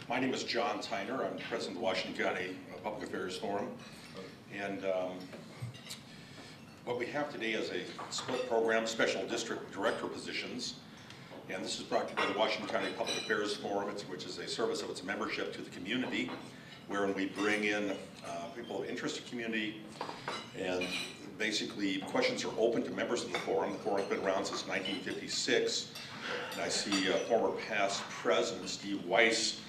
My name is John Tyner. I'm president of the Washington County Public Affairs Forum. And what we have today is a split program, special district director positions. And this is brought to you by the Washington County Public Affairs Forum, which is a service of its membership to the community, wherein we bring in people of interest to the community. And basically, questions are open to members of the forum. The forum's been around since 1956. And I see former past president Steve Weiss,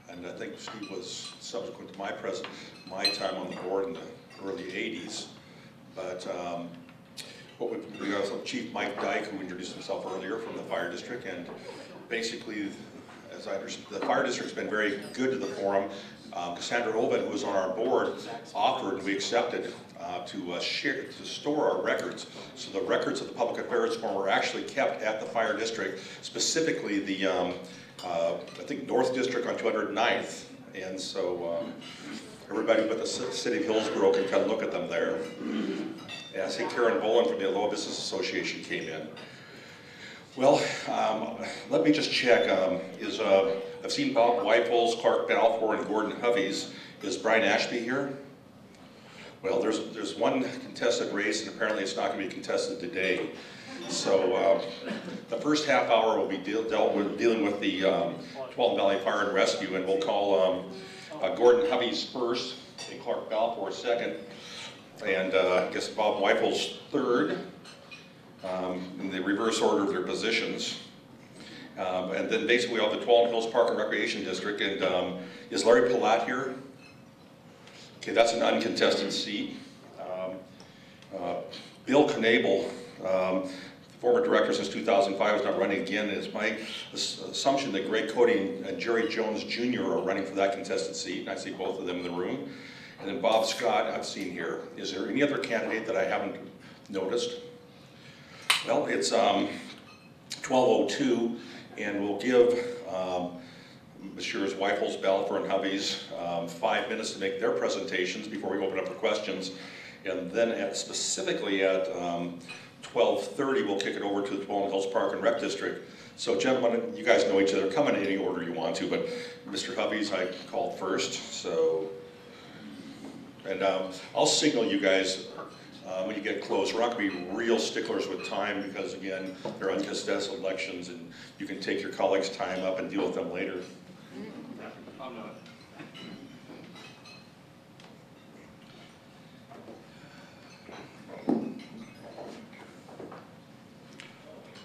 and I think Steve was subsequent to my time on the board in the early 80s. But we also have Chief Mike Dyke, who introduced himself earlier from the fire district, and basically, as I understand, the fire district's been very good to the forum. Cassandra Oven, who was on our board, offered, and we accepted, to store our records. So the records of the Public Affairs Forum were actually kept at the fire district, specifically the, I think, North District on 209th. And so everybody but the city of Hillsborough can come look at them there. Yeah, I see Karen Boland from the Aloha Business Association came in. Well, let me just check. I've seen Bob Weifels, Clark Balfour, and Gordon Hovey's. Is Brian Ashby here? Well, there's one contested race, and apparently it's not going to be contested today. So the first half hour will be dealing with the Tualatin Valley Fire and Rescue, and we'll call Gordon Hovey's first and Clark Balfour second, and I guess Bob Weifels third, in the reverse order of their positions. And then basically we have the Tualatin Hills Park and Recreation District, and is Larry Palat here? Okay, that's an uncontested seat. Bill Knable, former director since 2005, is not running again. It's my assumption that Greg Cody and Jerry Jones Jr. are running for that contested seat, and I see both of them in the room. And then Bob Scott I've seen here. Is there any other candidate that I haven't noticed? Well, it's 12:02, and we'll give Messrs. Weifels, Balfour, and Hovey's 5 minutes to make their presentations before we open up for questions. And then specifically at 12:30, we'll kick it over to the Tualatin Hills Park and Rec District. So gentlemen, you guys know each other. Come in any order you want to, but Mr. Hovey's I called first. So, and I'll signal you guys when you get close. We're not going to be real sticklers with time because, again, they're uncontested elections, and you can take your colleagues' time up and deal with them later. I'm not.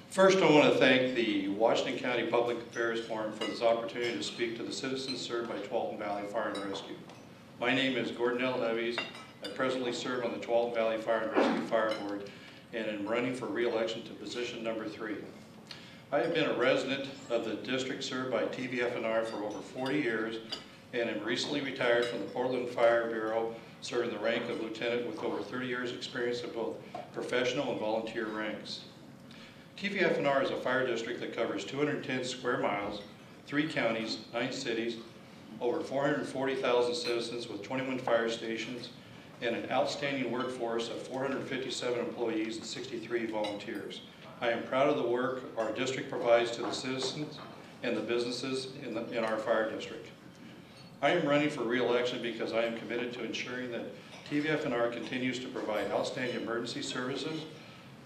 First, I want to thank the Washington County Public Affairs Forum for this opportunity to speak to the citizens served by Tualatin Valley Fire and Rescue. My name is Gordon L. Hovey's. I presently serve on the Tualatin Valley Fire and Rescue Fire Board and am running for re-election to position number 3. I have been a resident of the district served by TVF&R for over 40 years and am recently retired from the Portland Fire Bureau, serving the rank of lieutenant with over 30 years experience in both professional and volunteer ranks. TVF&R is a fire district that covers 210 square miles, 3 counties, 9 cities, over 440,000 citizens with 21 fire stations, and an outstanding workforce of 457 employees and 63 volunteers. I am proud of the work our district provides to the citizens and the businesses in our fire district. I am running for re-election because I am committed to ensuring that TVF&R continues to provide outstanding emergency services.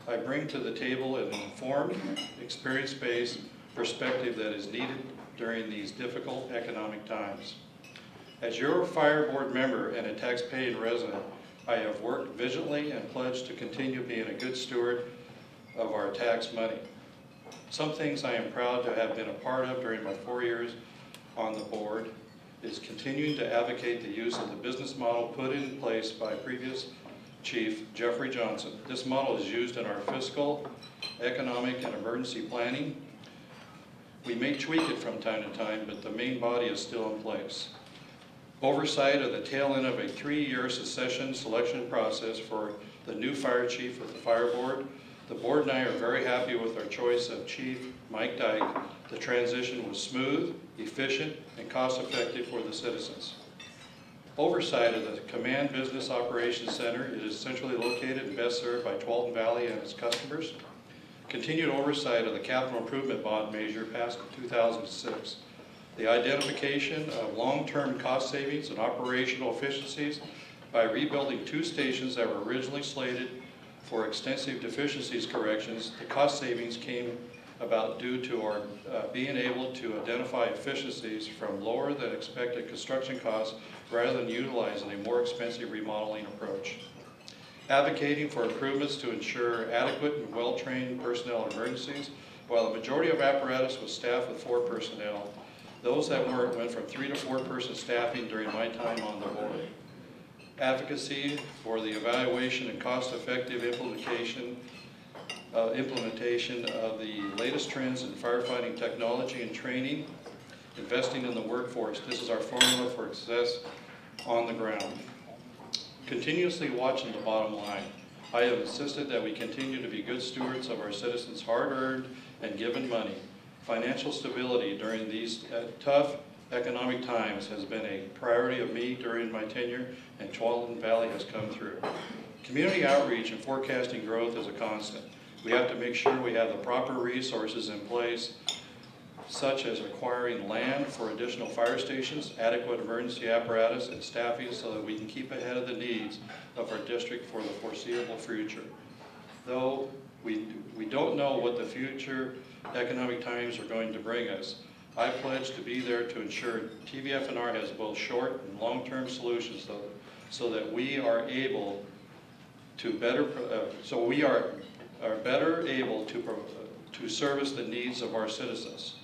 I bring to the table an informed, experience-based perspective that is needed during these difficult economic times. As your fire board member and a tax-paying resident, I have worked vigilantly and pledged to continue being a good steward of our tax money. Some things I am proud to have been a part of during my 4 years on the board is continuing to advocate the use of the business model put in place by previous Chief Jeffrey Johnson. This model is used in our fiscal, economic, and emergency planning. We may tweak it from time to time, but the main body is still in place. Oversight of the tail end of a 3-year succession selection process for the new fire chief with the fire board. The board and I are very happy with our choice of Chief Mike Dyke. The transition was smooth, efficient, and cost-effective for the citizens. Oversight of the Command Business Operations Center. It is centrally located and best served by Tualatin Valley and its customers. Continued oversight of the capital improvement bond measure passed in 2006. the identification of long-term cost savings and operational efficiencies by rebuilding 2 stations that were originally slated for extensive deficiencies corrections. The cost savings came about due to our being able to identify efficiencies from lower than expected construction costs rather than utilizing a more expensive remodeling approach. Advocating for improvements to ensure adequate and well-trained personnel in emergencies. While the majority of apparatus was staffed with 4 personnel, those that weren't went from 3 to 4 person staffing during my time on the board. Advocacy for the evaluation and cost-effective implementation of the latest trends in firefighting technology and training, investing in the workforce. This is our formula for success on the ground. Continuously watching the bottom line. I have insisted that we continue to be good stewards of our citizens' hard-earned and given money. Financial stability during these tough economic times has been a priority of me during my tenure, and Tualatin Valley has come through. Community outreach and forecasting growth is a constant. We have to make sure we have the proper resources in place, such as acquiring land for additional fire stations, adequate emergency apparatus, and staffing so that we can keep ahead of the needs of our district for the foreseeable future. Though we don't know what the future economic times are going to bring us, I pledge to be there to ensure TVF&R has both short and long-term solutions so that we are able to better able to service the needs of our citizens,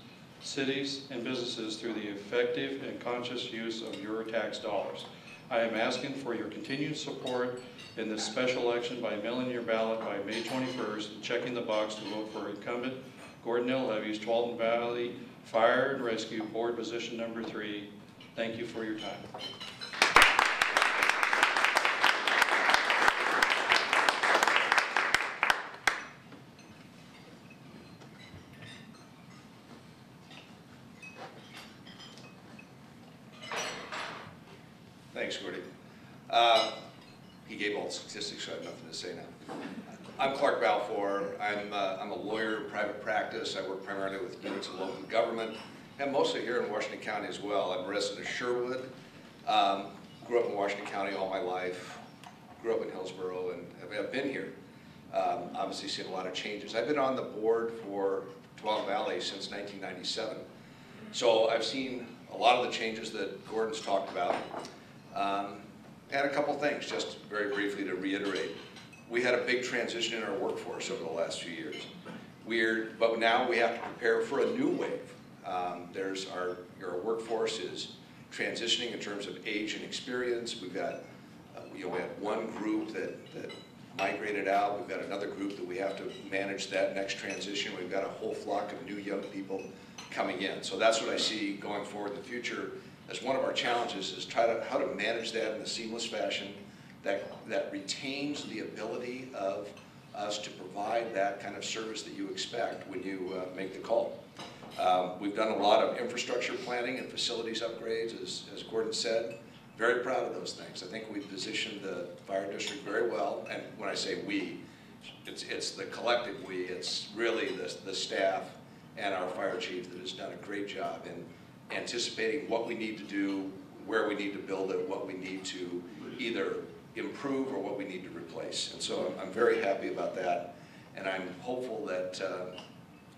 cities, and businesses through the effective and conscious use of your tax dollars. I am asking for your continued support in this special election by mailing your ballot by May 21st and checking the box to vote for incumbent Gordon L. Levy's Tualatin Valley Fire and Rescue Board Position Number 3. Thank you for your time. Thanks, Gordy. He gave all the statistics, so I have nothing to say now. I'm Clark Balfour. I'm a lawyer in private practice. I work primarily with units of local government, and mostly here in Washington County as well. I'm a resident of Sherwood. Grew up in Washington County all my life. Grew up in Hillsborough, and I've been here. Obviously seen a lot of changes. I've been on the board for Tualatin Valley since 1997. So I've seen a lot of the changes that Gordon's talked about. And a couple things, just very briefly to reiterate. We had a big transition in our workforce over the last few years. But now we have to prepare for a new wave. Our workforce is transitioning in terms of age and experience. We've got, we had one group that migrated out. We've got another group that we have to manage that next transition. We've got a whole flock of new young people coming in. So that's what I see going forward in the future as one of our challenges, is how to manage that in a seamless fashion that retains the ability of us to provide that kind of service that you expect when you make the call. We've done a lot of infrastructure planning and facilities upgrades, as Gordon said. Very proud of those things. I think we've positioned the fire district very well, and when I say we, it's the collective we. It's really the staff and our fire chief that has done a great job in anticipating what we need to do, where we need to build it, what we need to either improve or what we need to replace. And so I'm very happy about that, and I'm hopeful that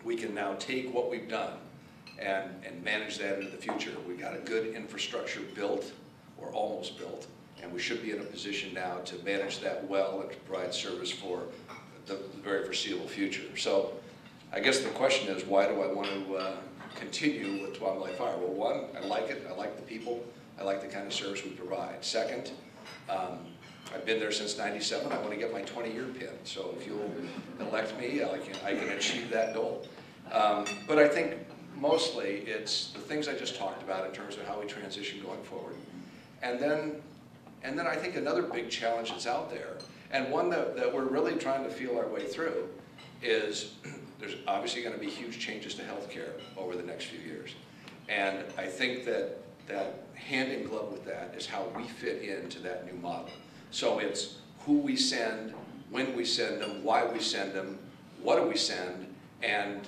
we can now take what we've done and manage that into the future. We've got a good infrastructure built, or almost built, and we should be in a position now to manage that well and to provide service for the very foreseeable future. So I guess the question is, why do I want to continue with Tualatin Valley Fire? Well, one, I like it. I like the people. I like the kind of service we provide. Second, I've been there since '97. I want to get my 20-year pin. So if you'll elect me, I can achieve that goal. But I think mostly it's the things I just talked about in terms of how we transition going forward. And then I think another big challenge that's out there, and one that we're really trying to feel our way through, is there's obviously going to be huge changes to healthcare over the next few years. And I think that hand in glove with that is how we fit into that new model. So it's who we send, when we send them, why we send them, what do we send, and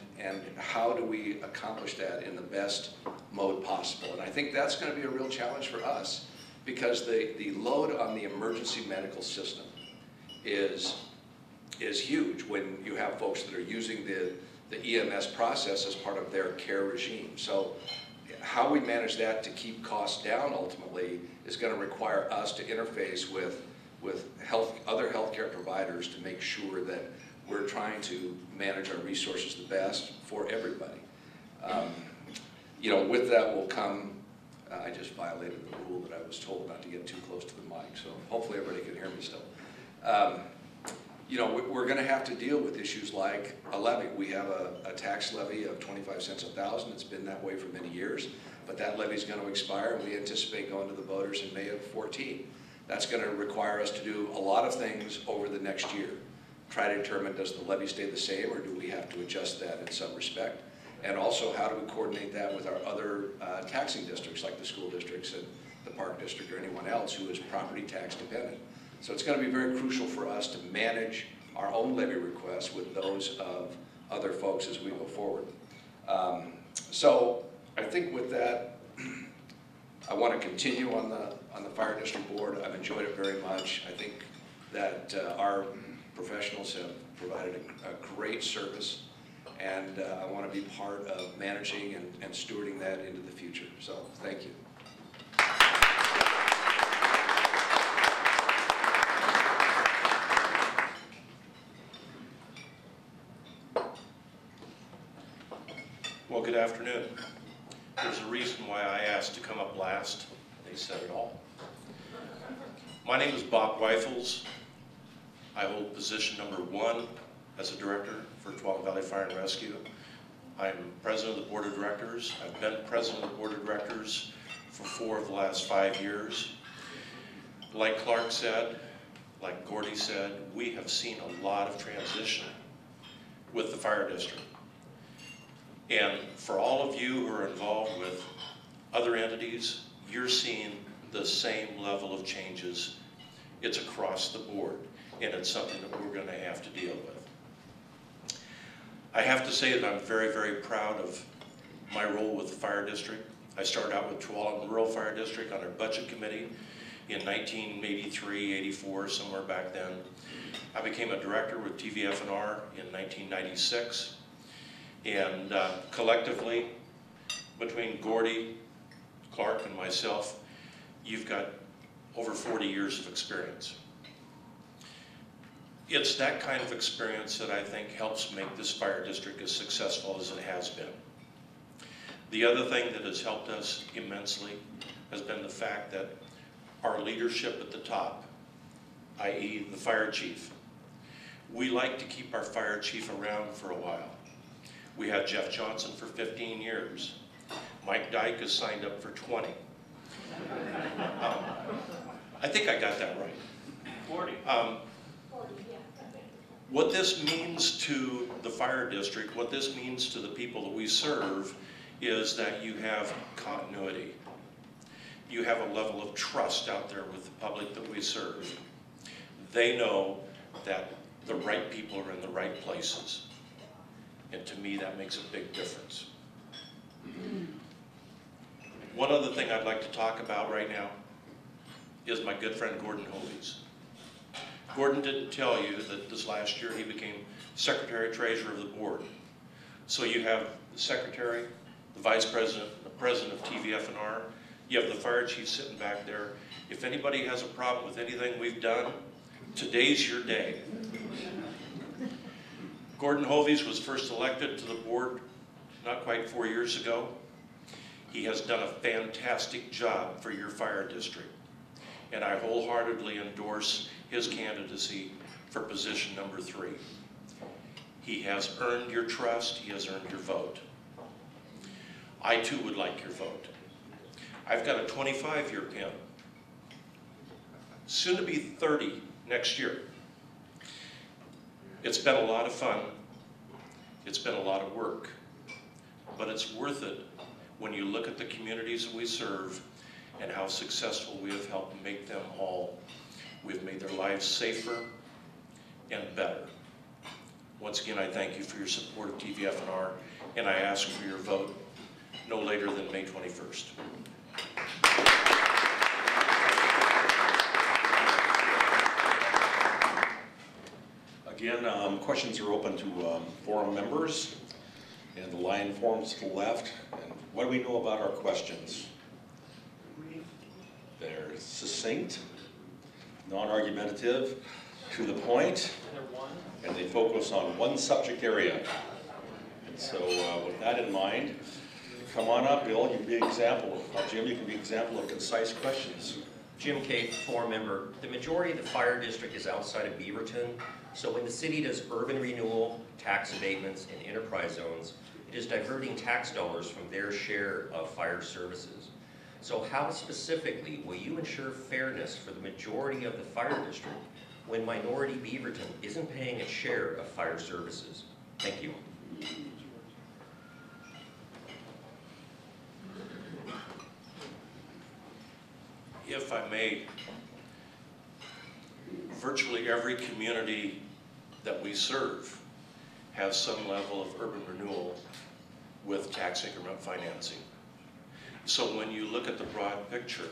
how do we accomplish that in the best mode possible. And I think that's going to be a real challenge for us, because the load on the emergency medical system is huge when you have folks that are using the EMS process as part of their care regime. So how we manage that to keep costs down ultimately is going to require us to interface with other healthcare providers to make sure that we're trying to manage our resources the best for everybody. You know, with that will come, I just violated the rule that I was told not to get too close to the mic, so hopefully everybody can hear me still. You know, we're going to have to deal with issues like a levy. We have a tax levy of 25 cents a thousand. It's been that way for many years, but that levy is going to expire, and we anticipate going to the voters in May of 14. That's going to require us to do a lot of things over the next year. Try to determine, does the levy stay the same, or do we have to adjust that in some respect? And also, how do we coordinate that with our other taxing districts, like the school districts and the park district or anyone else who is property tax dependent? So it's going to be very crucial for us to manage our own levy requests with those of other folks as we go forward. So I think with that, I want to continue on the fire district board. I've enjoyed it very much. I think that our professionals have provided a great service, and I want to be part of managing and stewarding that into the future. So thank you. Well, good afternoon. There's a reason why I asked to come up last. They said it all. My name is Bob Weifels. I hold position number 1 as a director for Tuolumne Valley Fire and Rescue. I'm president of the board of directors. I've been president of the board of directors for 4 of the last 5 years. Like Clark said, like Gordy said, we have seen a lot of transition with the fire district. And for all of you who are involved with other entities, you're seeing the same level of changes. It's across the board, and it's something that we're going to have to deal with. I have to say that I'm very, very proud of my role with the fire district. I started out with Tuolumne Rural Fire District on our budget committee in 1983, 84, somewhere back then. I became a director with TVF&R in 1996. And collectively, between Gordy, Clark, and myself, you've got over 40 years of experience. It's that kind of experience that I think helps make this fire district as successful as it has been. The other thing that has helped us immensely has been the fact that our leadership at the top, i.e. the fire chief, we like to keep our fire chief around for a while. We had Jeff Johnson for 15 years. Mike Dyke is signed up for 20. I think I got that right. 40. What this means to the fire district, what this means to the people that we serve, is that you have continuity. You have a level of trust out there with the public that we serve. They know that the right people are in the right places. And to me, that makes a big difference. One other thing I'd like to talk about right now is my good friend Gordon Hovies. Gordon didn't tell you that this last year he became secretary-treasurer of the board. So you have the secretary, the vice president, the president of TVF&R, you have the fire chief sitting back there. If anybody has a problem with anything we've done, today's your day. Gordon Hovies was first elected to the board not quite 4 years ago. He has done a fantastic job for your fire district, and I wholeheartedly endorse his candidacy for position number 3. He has earned your trust, he has earned your vote. I too would like your vote. I've got a 25-year pin, soon to be 30 next year. It's been a lot of fun, it's been a lot of work, but it's worth it when you look at the communities that we serve and how successful we have helped make them all. We've made their lives safer and better. Once again, I thank you for your support of TVF&R, and I ask for your vote no later than May 21st. Again, questions are open to forum members, and the line forms to the left. And what do we know about our questions? They're succinct, non-argumentative, to the point, and they focus on one subject area. And so with that in mind, come on up, Bill, you can be an example. Jim, you can be an example of concise questions. Jim Cate, forum member. The majority of the fire district is outside of Beaverton, so when the city does urban renewal, tax abatements, and enterprise zones, it is diverting tax dollars from their share of fire services. So how specifically will you ensure fairness for the majority of the fire district when minority Beaverton isn't paying its share of fire services? Thank you. If I may, virtually every community that we serve has some level of urban renewal with tax increment financing. So when you look at the broad picture,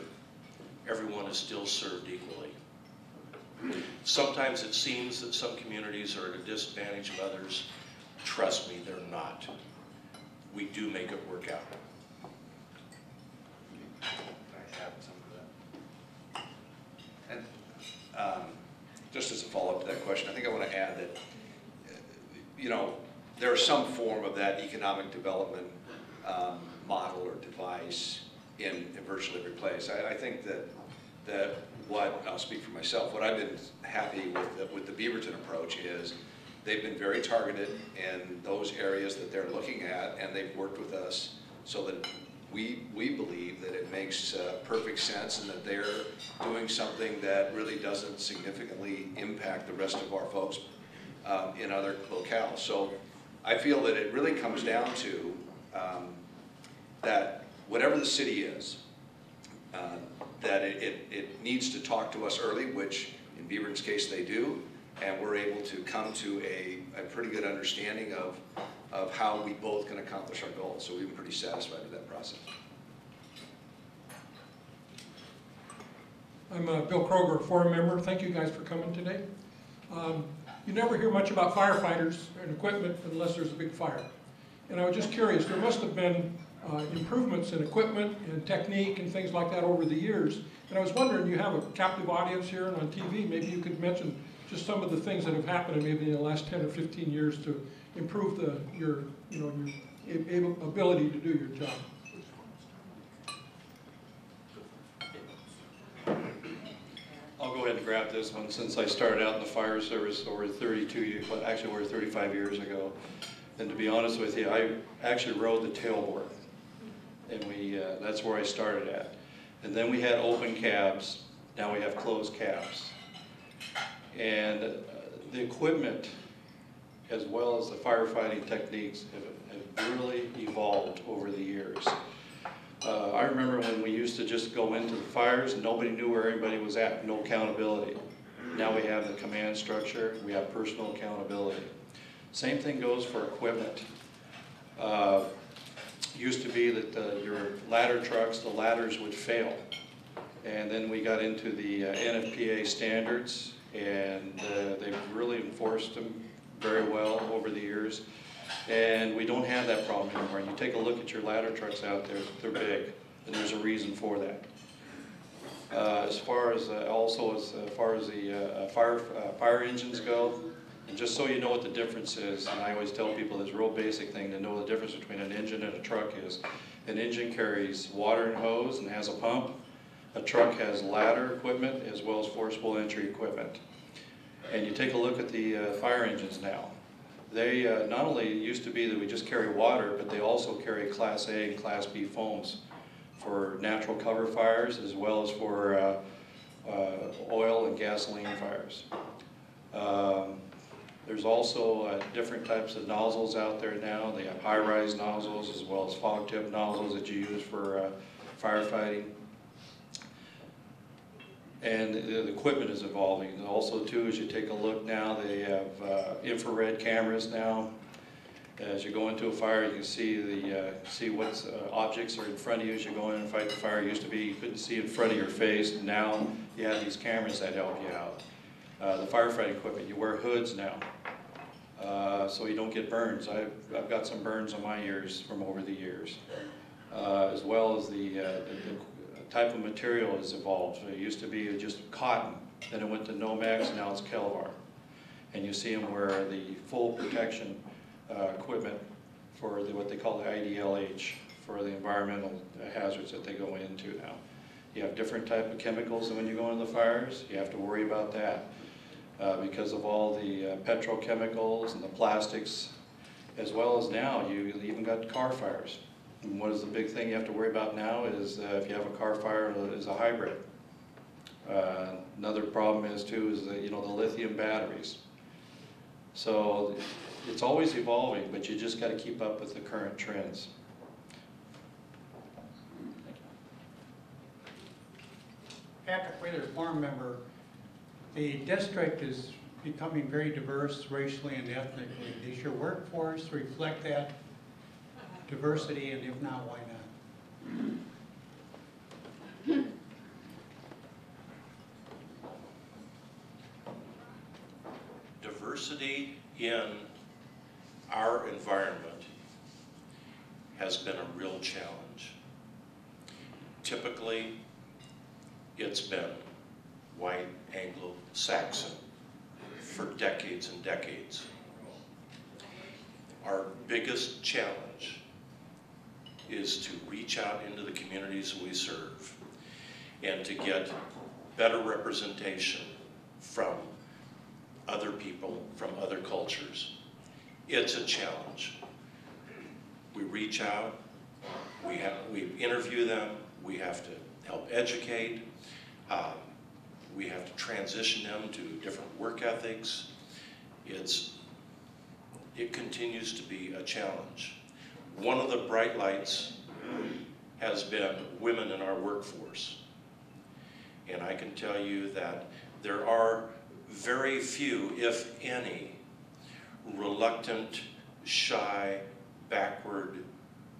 everyone is still served equally. Sometimes it seems that some communities are at a disadvantage of others. Trust me, they're not. We do make it work out. And just as a follow-up to that question, I think I want to add that, there is some form of that economic development model or device in virtually every place. I think that what, I'll speak for myself, what I've been happy with the Beaverton approach is they've been very targeted in those areas that they're looking at, and they've worked with us so that we believe that it makes perfect sense and that they're doing something that really doesn't significantly impact the rest of our folks in other locales. So I feel that it really comes down to that whatever the city is, that it needs to talk to us early, which in Beaverton's case they do, and we're able to come to a pretty good understanding of how we both can accomplish our goals. So we've been pretty satisfied with that process. I'm Bill Kroger, forum member. Thank you guys for coming today. You never hear much about firefighters and equipment unless there's a big fire. And I was just curious, there must have been improvements in equipment and technique and things like that over the years. And I was wondering, you have a captive audience here and on TV, maybe you could mention just some of the things that have happened maybe in the last 10 or 15 years to improve your ability to do your job. I'll go ahead and grab this one since I started out in the fire service over 32 years, well, actually over 35 years ago. And to be honest with you, I actually rode the tailboard, and that's where I started at. And then we had open cabs, now we have closed cabs. And the equipment, as well as the firefighting techniques, have really evolved over the years. I remember when we used to just go into the fires and nobody knew where everybody was at, no accountability. Now we have the command structure, we have personal accountability. Same thing goes for equipment. Used to be that your ladder trucks, the ladders would fail. And then we got into the NFPA standards, and they've really enforced them very well over the years. And we don't have that problem anymore. You take a look at your ladder trucks out there, they're big, and there's a reason for that. As far as the fire engines go, and just so you know what the difference is, and I always tell people this real basic thing to know the difference between an engine and a truck is, an engine carries water and hose and has a pump. A truck has ladder equipment as well as forcible entry equipment. And you take a look at the fire engines now. They not only used to be that we just carry water, but they also carry Class A and Class B foams for natural cover fires as well as for oil and gasoline fires. There's also different types of nozzles out there now. They have high-rise nozzles as well as fog tip nozzles that you use for firefighting. And the equipment is evolving. Also too, as you take a look now, they have infrared cameras now. As you go into a fire, you can see what objects are in front of you as you go in and fight the fire. It used to be you couldn't see in front of your face. Now you have these cameras that help you out. The firefighting equipment, you wear hoods now, so you don't get burns. I've got some burns on my ears from over the years, as well as the type of material has evolved. It used to be just cotton, then it went to Nomex, now it's Kelvar. And you see them wear the full protection equipment for what they call the IDLH, for the environmental hazards that they go into now. You have different type of chemicals when you go into the fires. You have to worry about that because of all the petrochemicals and the plastics, as well as now you even got car fires. And what is the big thing you have to worry about now is if you have a car fire is a hybrid. Another problem is the lithium batteries. So it's always evolving, but you just got to keep up with the current trends. Patrick Wheeler, farm member. The district is becoming very diverse racially and ethnically. Does your workforce reflect that diversity, and if not, why not? Diversity in our environment has been a real challenge. Typically, it's been white Anglo-Saxon for decades and decades. Our biggest challenge is to reach out into the communities we serve and to get better representation from other people, from other cultures. It's a challenge. We reach out, we interview them, we have to help educate, we have to transition them to different work ethics. It continues to be a challenge. One of the bright lights has been women in our workforce. And I can tell you that there are very few, if any, reluctant, shy, backward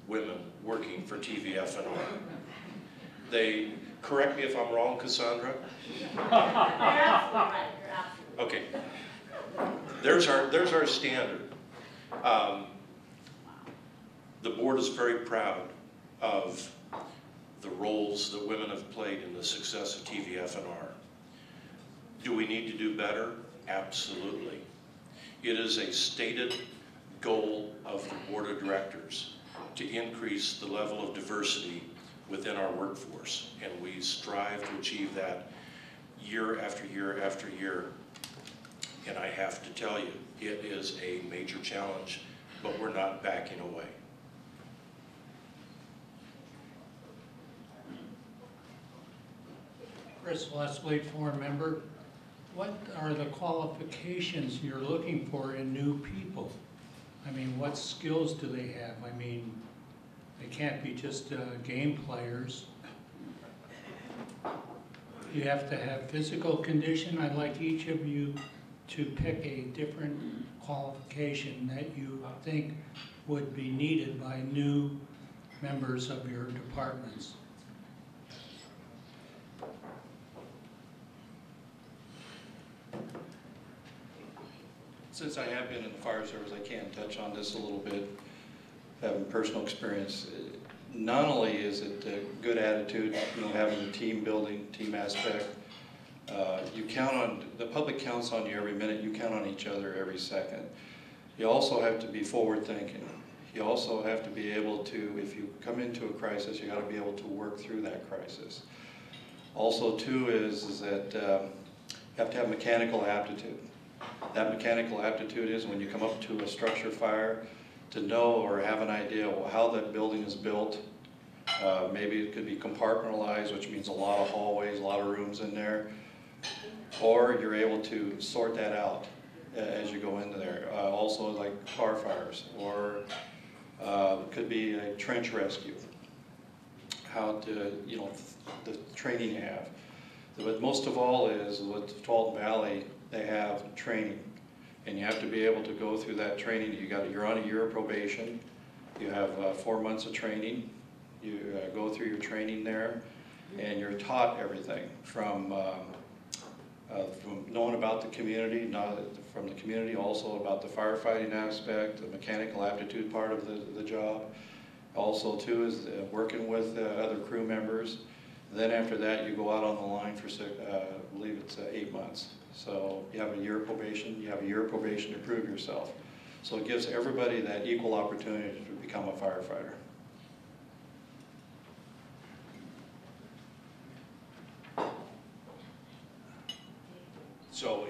women working for TVFNR. They, correct me if I'm wrong, Cassandra? Okay. There's our standard. The board is very proud of the roles that women have played in the success of TVFNR. Do we need to do better? Absolutely. It is a stated goal of the board of directors to increase the level of diversity within our workforce, and we strive to achieve that year after year after year. And I have to tell you, it is a major challenge, but we're not backing away. Chris Leslie, foreign member. What are the qualifications you're looking for in new people? I mean, what skills do they have? I mean, they can't be just game players. You have to have physical condition. I'd like each of you to pick a different qualification that you think would be needed by new members of your departments. Since I have been in the fire service, I can touch on this a little bit, having personal experience. Not only is it a good attitude, having the team building, team aspect, you count on, the public counts on you every minute, you count on each other every second. You also have to be forward thinking. You also have to be able to, if you come into a crisis, you got to be able to work through that crisis. Also too is that you have to have mechanical aptitude. That mechanical aptitude is when you come up to a structure fire, to know or have an idea how that building is built. Maybe it could be compartmentalized, which means a lot of hallways, a lot of rooms in there. Or you're able to sort that out as you go into there. Also like car fires, or could be a trench rescue. How to, the training you have. But most of all is with Walton Valley, they have training. And you have to be able to go through that training. You're on a year of probation. You have 4 months of training. You go through your training there, and you're taught everything from knowing about the community, from the community, also about the firefighting aspect, the mechanical aptitude part of the job. Also, too, is working with other crew members. Then after that, you go out on the line for, I believe it's 8 months. So you have a year of probation. You have a year of probation to prove yourself. So it gives everybody that equal opportunity to become a firefighter. So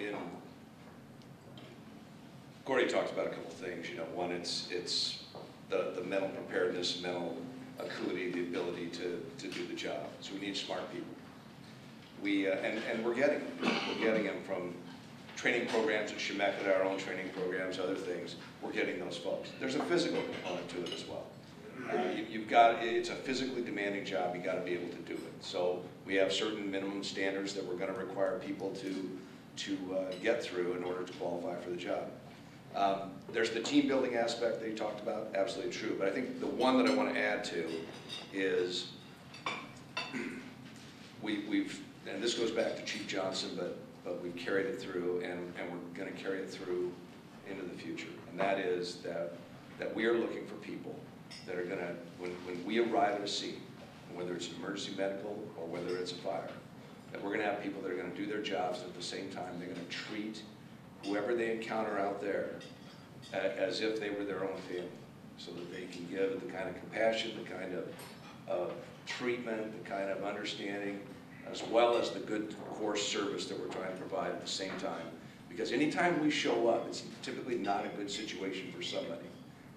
Gordy talked about a couple things. You know, one, it's the mental preparedness, mental acuity, the ability to do the job. So we need smart people. And we're getting them. We're getting them from training programs at Chemeketa, our own training programs, other things. We're getting those folks. There's a physical component to it as well. It's a physically demanding job. You got to be able to do it. So we have certain minimum standards that we're going to require people to get through in order to qualify for the job. There's the team building aspect that you talked about, absolutely true. But I think the one that I want to add to is and this goes back to Chief Johnson, but we've carried it through, and we're going to carry it through into the future. And that is that we are looking for people that are going to, when we arrive at a scene, whether it's an emergency medical or whether it's a fire, that we're going to have people that are going to do their jobs, and at the same time they're going to treat whoever they encounter out there as if they were their own family, so that they can give the kind of compassion, the kind of treatment, the kind of understanding, as well as the good course service that we're trying to provide at the same time. Because anytime we show up, it's typically not a good situation for somebody.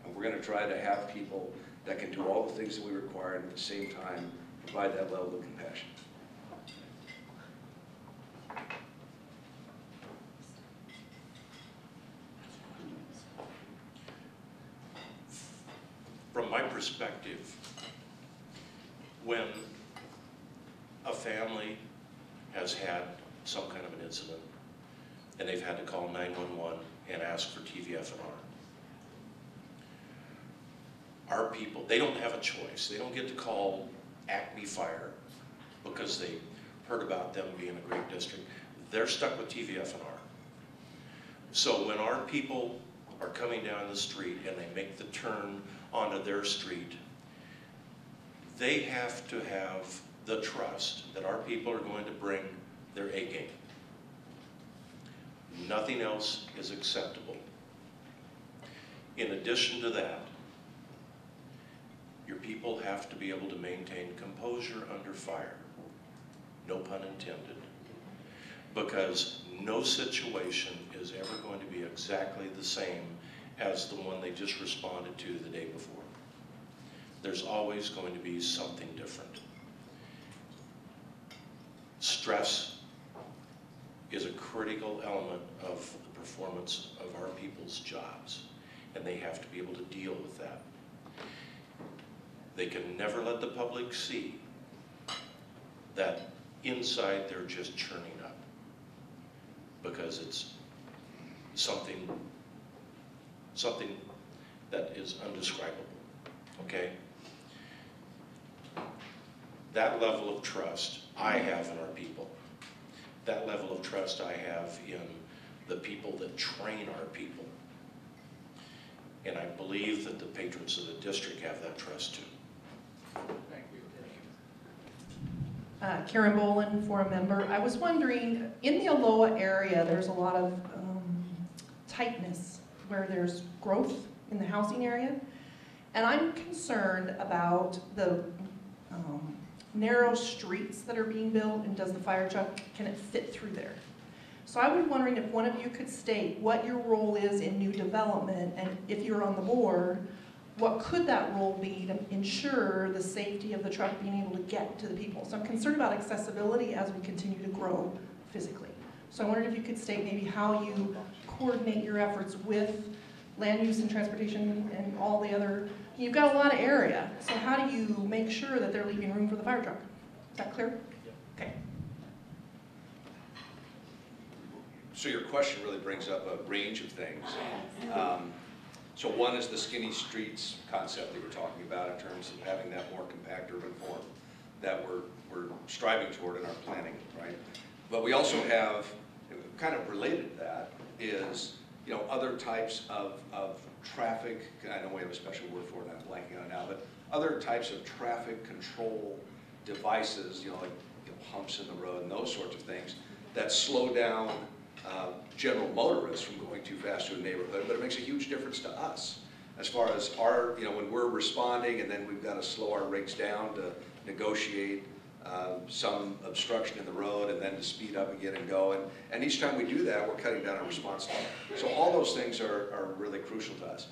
And we're going to try to have people that can do all the things that we require and at the same time provide that level of compassion. From my perspective, when a family has had some kind of an incident and they've had to call 911 and ask for TVF&R, our people, they don't have a choice. They don't get to call Acme Fire because they heard about them being a great district. They're stuck with TVF&R. So when our people are coming down the street and they make the turn onto their street, they have to have the trust that our people are going to bring their A game. Nothing else is acceptable. In addition to that, your people have to be able to maintain composure under fire, no pun intended, because no situation is ever going to be exactly the same as the one they just responded to the day before. There's always going to be something different. Stress is a critical element of the performance of our people's jobs, and they have to be able to deal with that. They can never let the public see that inside they're just churning up, because it's something that is undescribable, okay? That level of trust I have in our people. That level of trust I have in the people that train our people. And I believe that the patrons of the district have that trust too. Thank you. Karen Bolin, for a member. I was wondering, in the Aloha area, there's a lot of tightness where there's growth in the housing area. And I'm concerned about the narrow streets that are being built, and does the fire truck, can it fit through there? So I was wondering if one of you could state what your role is in new development, and if you're on the board, what could that role be to ensure the safety of the truck being able to get to the people? So I'm concerned about accessibility as we continue to grow physically. So I wondered if you could state maybe how you coordinate your efforts with land use and transportation and all the other, you've got a lot of area, so how do you make sure that they're leaving room for the fire truck? Is that clear? Okay. So your question really brings up a range of things. So one is the skinny streets concept that you're talking about in terms of having that more compact urban form that we're striving toward in our planning, right? But we also have, kind of related to that, is other types of traffic. I know we have a special word for it, I'm blanking on it now, but other types of traffic control devices, like humps in the road and those sorts of things that slow down general motorists from going too fast to a neighborhood, but it makes a huge difference to us as far as our, when we're responding and then we've got to slow our rigs down to negotiate some obstruction in the road and then to speed up again and go. And each time we do that, we're cutting down our response time. So all those things are really crucial to us.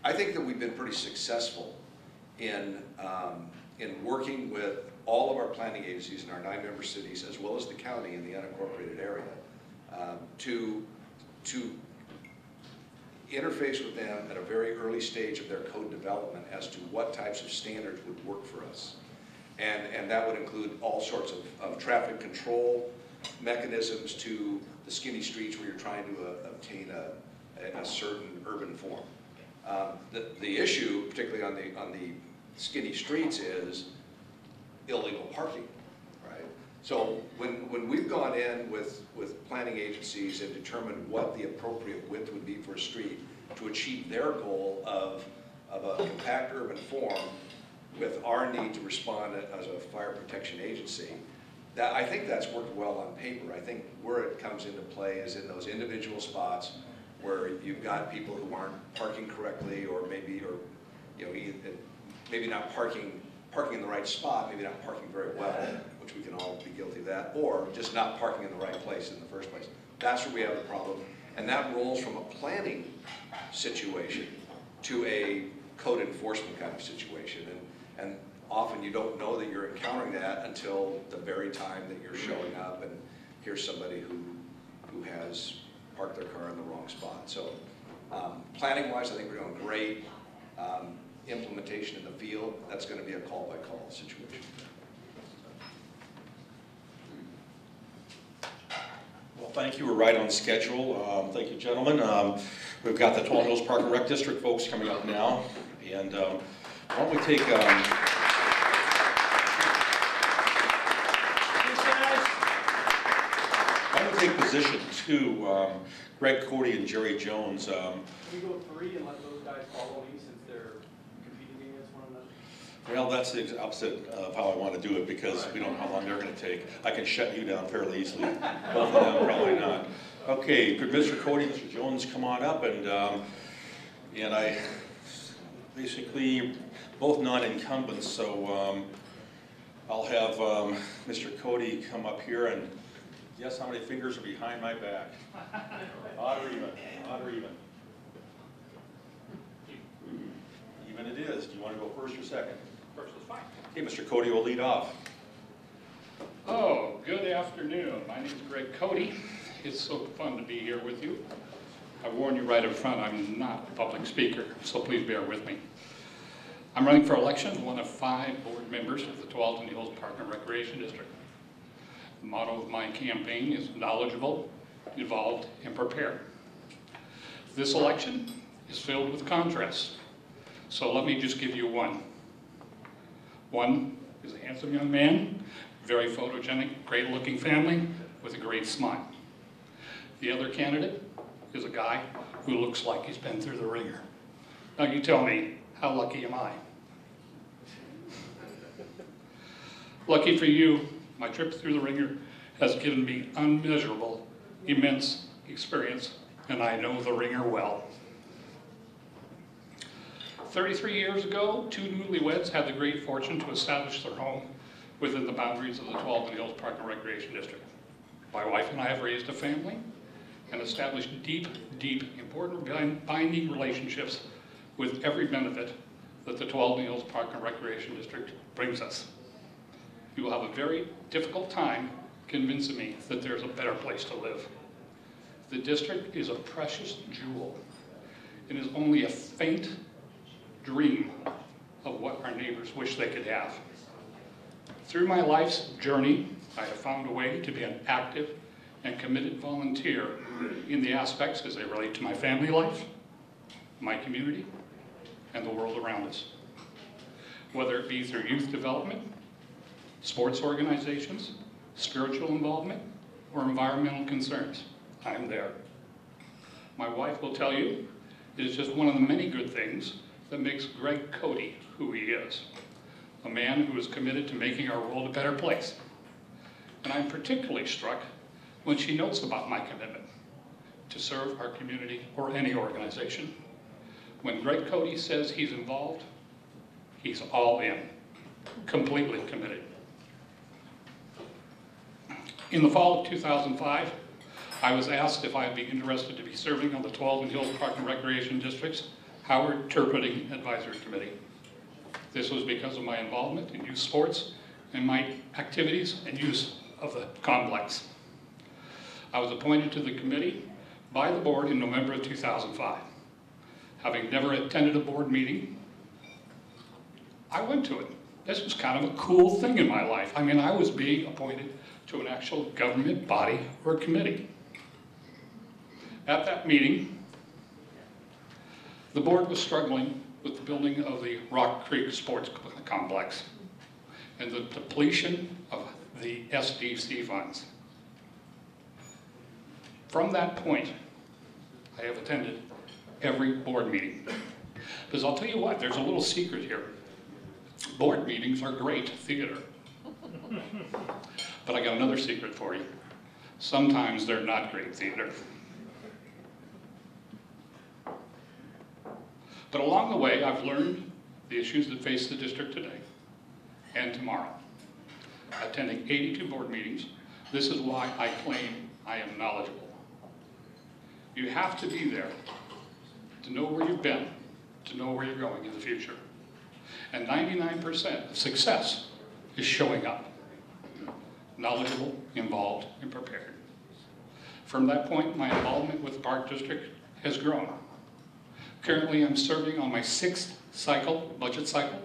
I think that we've been pretty successful in working with all of our planning agencies in our 9-member cities, as well as the county in the unincorporated area, to interface with them at a very early stage of their code development as to what types of standards would work for us. And that would include all sorts of traffic control mechanisms to the skinny streets where you're trying to obtain a certain urban form. The issue, particularly on the skinny streets, is illegal parking, right? So when we've gone in with planning agencies and determined what the appropriate width would be for a street to achieve their goal of a compact urban form with our need to respond as a fire protection agency, I think that's worked well on paper. I think where it comes into play is in those individual spots where you've got people who aren't parking correctly, or maybe not parking in the right spot, maybe not parking very well, which we can all be guilty of that, or just not parking in the right place in the first place. That's where we have the problem. And that rolls from a planning situation to a code enforcement kind of situation. And often you don't know that you're encountering that until the very time that you're showing up and here's somebody who has parked their car in the wrong spot. So planning-wise, I think we're doing great. Implementation in the field, that's going to be a call-by-call situation. Well, thank you. We're right on schedule. Thank you, gentlemen. We've got the Twelve Hills Park and Rec District folks coming up now. And why don't we take... why don't we take position 2, Greg Cody and Jerry Jones. Can we go 3 and let those guys follow me since they're competing against one another? Well, that's the opposite of how I want to do it, because we don't know how long they're going to take. I can shut you down fairly easily. Both of them, probably not. Okay, could Mr. Cody, Mr. Jones come on up, and I basically both non-incumbents, so I'll have Mr. Cody come up here and guess how many fingers are behind my back. Odd or even? Odd or even? Even it is. Do you want to go first or second? First is fine. Okay, Mr. Cody will lead off. Oh, good afternoon. My name is Greg Cody. It's so fun to be here with you. I warn you right up front, I'm not a public speaker, so please bear with me. I'm running for election, one of 5 board members of the Tualatin Hills Park and Recreation District. The motto of my campaign is knowledgeable, involved, and prepared. This election is filled with contrasts, so let me just give you one. One is a handsome young man, very photogenic, great-looking family with a great smile. The other candidate is a guy who looks like he's been through the ringer. Now you tell me, how lucky am I? Lucky for you, my trip through the ringer has given me unmeasurable, immense experience, and I know the ringer well. 33 years ago, 2 newlyweds had the great fortune to establish their home within the boundaries of the Tualatin Hills Park and Recreation District. My wife and I have raised a family and established deep, important binding relationships with every benefit that the Tualatin Hills Park and Recreation District brings us. You will have a very difficult time convincing me that there's a better place to live. The district is a precious jewel. It is only a faint dream of what our neighbors wish they could have. Through my life's journey, I have found a way to be an active and committed volunteer in the aspects as they relate to my family life, my community, and the world around us. Whether it be through youth development, sports organizations, spiritual involvement, or environmental concerns, I'm there. My wife will tell you it is just one of the many good things that makes Greg Cody who he is, a man who is committed to making our world a better place. And I'm particularly struck when she notes about my commitment to serve our community or any organization. When Greg Cody says he's involved, he's all in, completely committed. In the fall of 2005, I was asked if I'd be interested to be serving on the 12 Hills Park and Recreation District's Howard Turpinning Advisory Committee. This was because of my involvement in youth sports and my activities and use of the complex. I was appointed to the committee by the board in November of 2005. Having never attended a board meeting, I went to it. This was kind of a cool thing in my life. I mean, I was being appointed to an actual government body or committee. At that meeting, the board was struggling with the building of the Rock Creek Sports Complex and the depletion of the SDC funds. From that point, I have attended every board meeting. Because I'll tell you what, there's a little secret here. Board meetings are great theater. But I got another secret for you. Sometimes they're not great theater. But along the way, I've learned the issues that face the district today and tomorrow. Attending 82 board meetings, this is why I claim I am knowledgeable. You have to be there to know where you've been, to know where you're going in the future. And 99% of success is showing up. Knowledgeable, involved, and prepared. From that point, my involvement with the Park District has grown. Currently, I'm serving on my 6th budget cycle,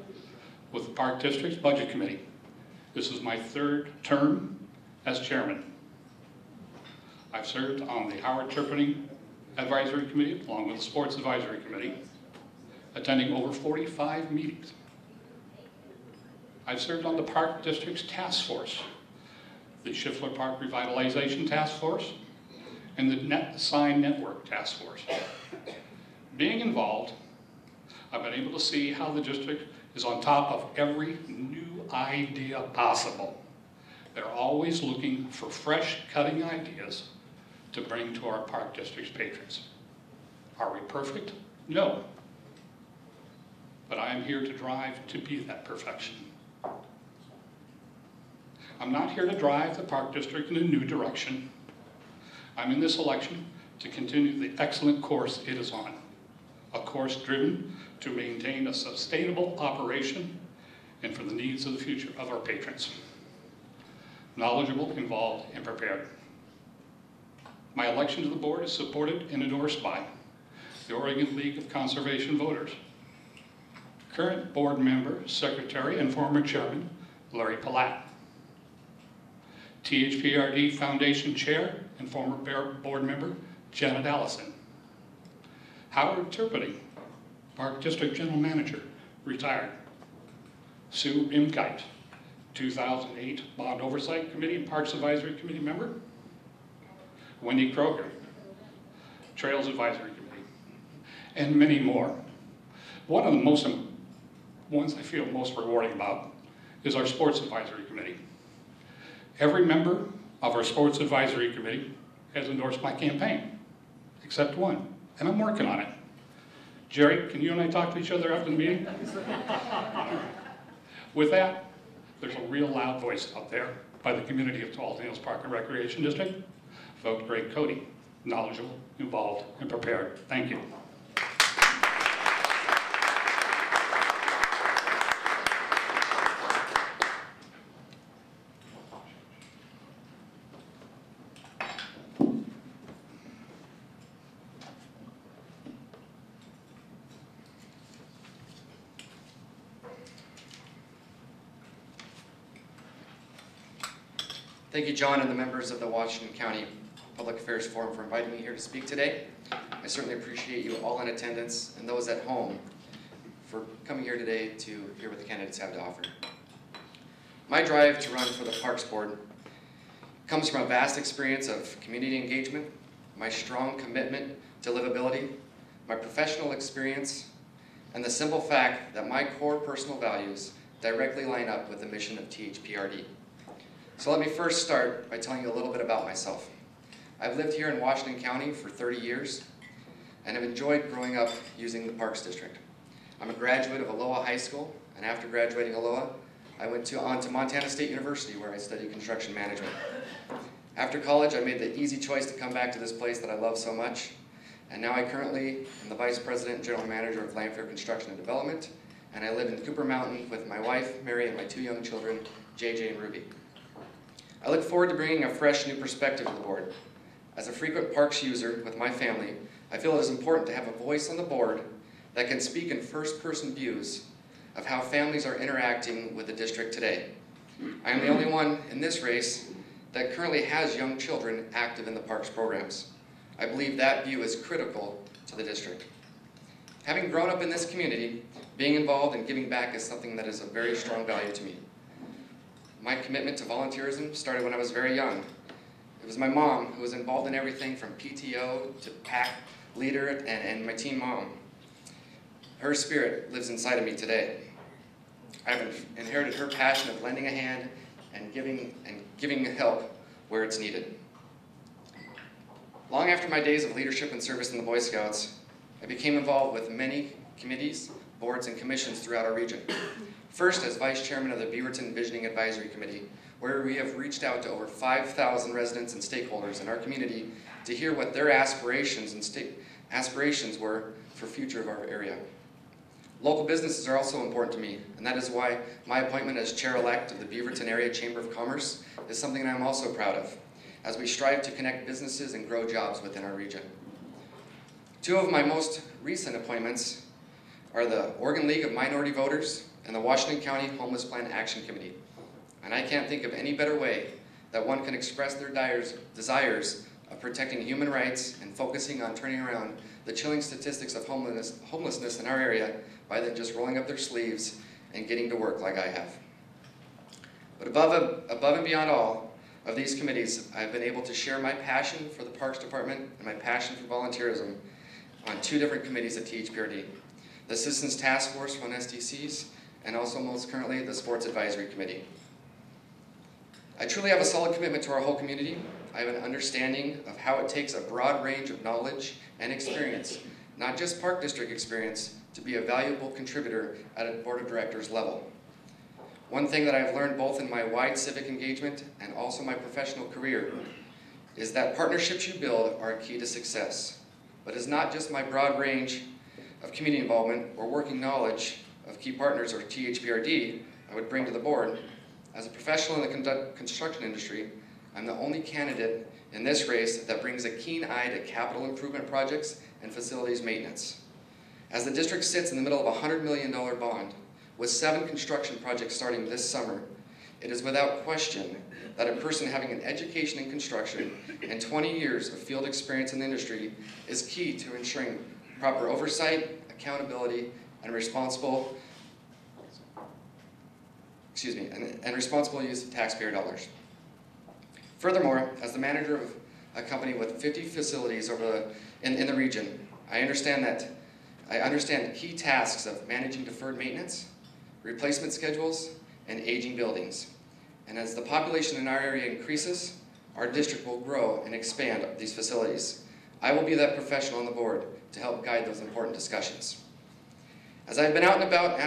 with the Park District's Budget Committee. This is my 3rd term as chairman. I've served on the Howard Turpinning Advisory Committee, along with the Sports Advisory Committee, attending over 45 meetings. I've served on the Park District's Task Force, the Schiffler Park Revitalization Task Force, and the Net Sign Network Task Force. Being involved, I've been able to see how the district is on top of every new idea possible. They're always looking for fresh, cutting ideas to bring to our Park District's patrons. Are we perfect? No. But I am here to drive to be that perfection. I'm not here to drive the Park District in a new direction. I'm in this election to continue the excellent course it is on, a course driven to maintain a sustainable operation and for the needs of the future of our patrons. Knowledgeable, involved, and prepared. My election to the board is supported and endorsed by the Oregon League of Conservation Voters, current board member, secretary, and former chairman, Larry Palat, THPRD Foundation Chair and former board member, Janet Allison, Howard Turpinning, Park District General Manager, retired, Sue Imkite, 2008 Bond Oversight Committee and Parks Advisory Committee member, Wendy Kroger, Trails Advisory Committee, and many more. One of the ones I feel most rewarding about is our Sports Advisory Committee. Every member of our Sports Advisory Committee has endorsed my campaign, except one, and I'm working on it. Jerry, can you and I talk to each other after the meeting? With that, there's a real loud voice out there by the community of Walton Hills Park and Recreation District. Vote Greg Cody, knowledgeable, involved, and prepared. Thank you. Thank you, John, and the members of the Washington County Public Affairs Forum for inviting me here to speak today. I certainly appreciate you all in attendance and those at home for coming here today to hear what the candidates have to offer. My drive to run for the Parks Board comes from a vast experience of community engagement, my strong commitment to livability, my professional experience, and the simple fact that my core personal values directly line up with the mission of THPRD. So let me first start by telling you a little bit about myself. I've lived here in Washinton County for 30 years and have enjoyed growing up using the Parks District. I'm a graduate of Aloha High School, and after graduating Aloha, I went on to Montana State University where I studied construction management. After college, I made the easy choice to come back to this place that I love so much, and now I currently am the Vice President and General Manager of Landfair Construction and Development, and I live in Cooper Mountain with my wife, Mary, and my 2 young children, JJ and Ruby. I look forward to bringing a fresh new perspective to the board. As a frequent parks user with my family, I feel it is important to have a voice on the board that can speak in first-person views of how families are interacting with the district today. I am the only one in this race that currently has young children active in the parks programs. I believe that view is critical to the district. Having grown up in this community, being involved and giving back is something that is a very strong value to me. My commitment to volunteerism started when I was very young. It was my mom who was involved in everything from PTO to PAC leader and my teen mom. Her spirit lives inside of me today. I've inherited her passion of lending a hand and giving help where it's needed. Long after my days of leadership and service in the Boy Scouts, I became involved with many committees, boards, and commissions throughout our region. First, as Vice Chairman of the Beaverton Visioning Advisory Committee, where we have reached out to over 5,000 residents and stakeholders in our community to hear what their aspirations were for future of our area. Local businesses are also important to me, and that is why my appointment as Chair-elect of the Beaverton Area Chamber of Commerce is something that I'm also proud of, as we strive to connect businesses and grow jobs within our region. 2 of my most recent appointments are the Oregon League of Minority Voters and the Washinton County Homeless Plan Action Committee. And I can't think of any better way that one can express their desires of protecting human rights and focusing on turning around the chilling statistics of homelessness in our area by them just rolling up their sleeves and getting to work like I have. But above and beyond all of these committees, I've been able to share my passion for the Parks Department and my passion for volunteerism on 2 different committees at THPRD. The Citizens Task Force on SDCs, and also most currently the Sports Advisory Committee. I truly have a solid commitment to our whole community. I have an understanding of how it takes a broad range of knowledge and experience, not just Park District experience, to be a valuable contributor at a Board of Directors level. One thing that I've learned both in my wide civic engagement and also my professional career is that partnerships you build are a key to success. But it's not just my broad range of community involvement or working knowledge of key partners or THPRD I would bring to the board. As a professional in the construction industry, I'm the only candidate in this race that brings a keen eye to capital improvement projects and facilities maintenance. As the district sits in the middle of a $100 million bond, with 7 construction projects starting this summer, it is without question that a person having an education in construction and 20 years of field experience in the industry is key to ensuring proper oversight, accountability, and responsible use of taxpayer dollars. Furthermore, as the manager of a company with 50 facilities in the region, I understand the key tasks of managing deferred maintenance, replacement schedules, and aging buildings. And as the population in our area increases, our district will grow and expand these facilities. I will be that professional on the board to help guide those important discussions. As I've been out and about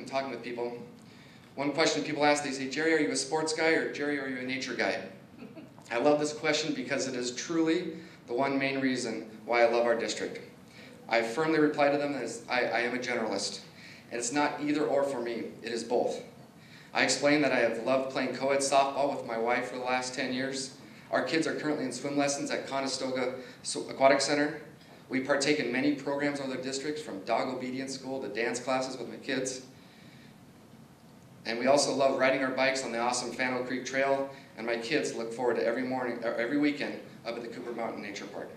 talking with people, one question people ask, they say, Jerry, are you a sports guy, or Jerry, are you a nature guy? I love this question because it is truly the one main reason why I love our district. I firmly reply to them as I am a generalist, and it's not either or for me, it is both. I explain that I have loved playing co-ed softball with my wife for the last 10 years. Our kids are currently in swim lessons at Conestoga Aquatic Center. We partake in many programs in other districts, from dog obedience school to dance classes with my kids. And we also love riding our bikes on the awesome Fano Creek Trail, and my kids look forward to every weekend up at the Cooper Mountain Nature Park.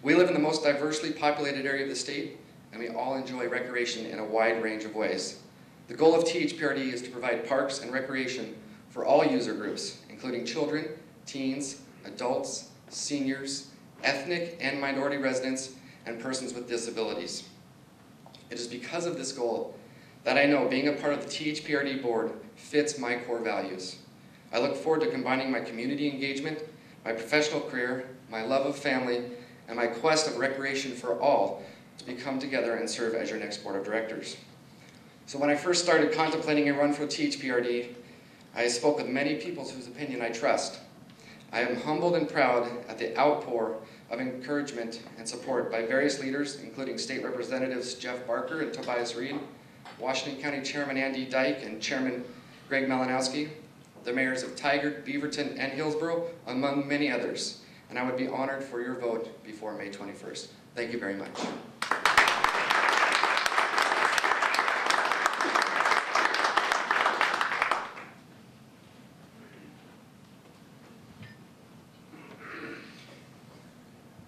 We live in the most diversely populated area of the state, and we all enjoy recreation in a wide range of ways. The goal of THPRD is to provide parks and recreation for all user groups, including children, teens, adults, seniors, ethnic and minority residents, and persons with disabilities. It is because of this goal that I know being a part of the THPRD board fits my core values. I look forward to combining my community engagement, my professional career, my love of family, and my quest of recreation for all to become together and serve as your next board of directors. So when I first started contemplating a run for THPRD, I spoke with many people whose opinion I trust. I am humbled and proud at the outpour of encouragement and support by various leaders, including State Representatives Jeff Barker and Tobias Reed, Washington County Chairman Andy Dyke and Chairman Greg Malinowski, the mayors of Tigard, Beaverton, and Hillsborough, among many others. And I would be honored for your vote before May 21st. Thank you very much.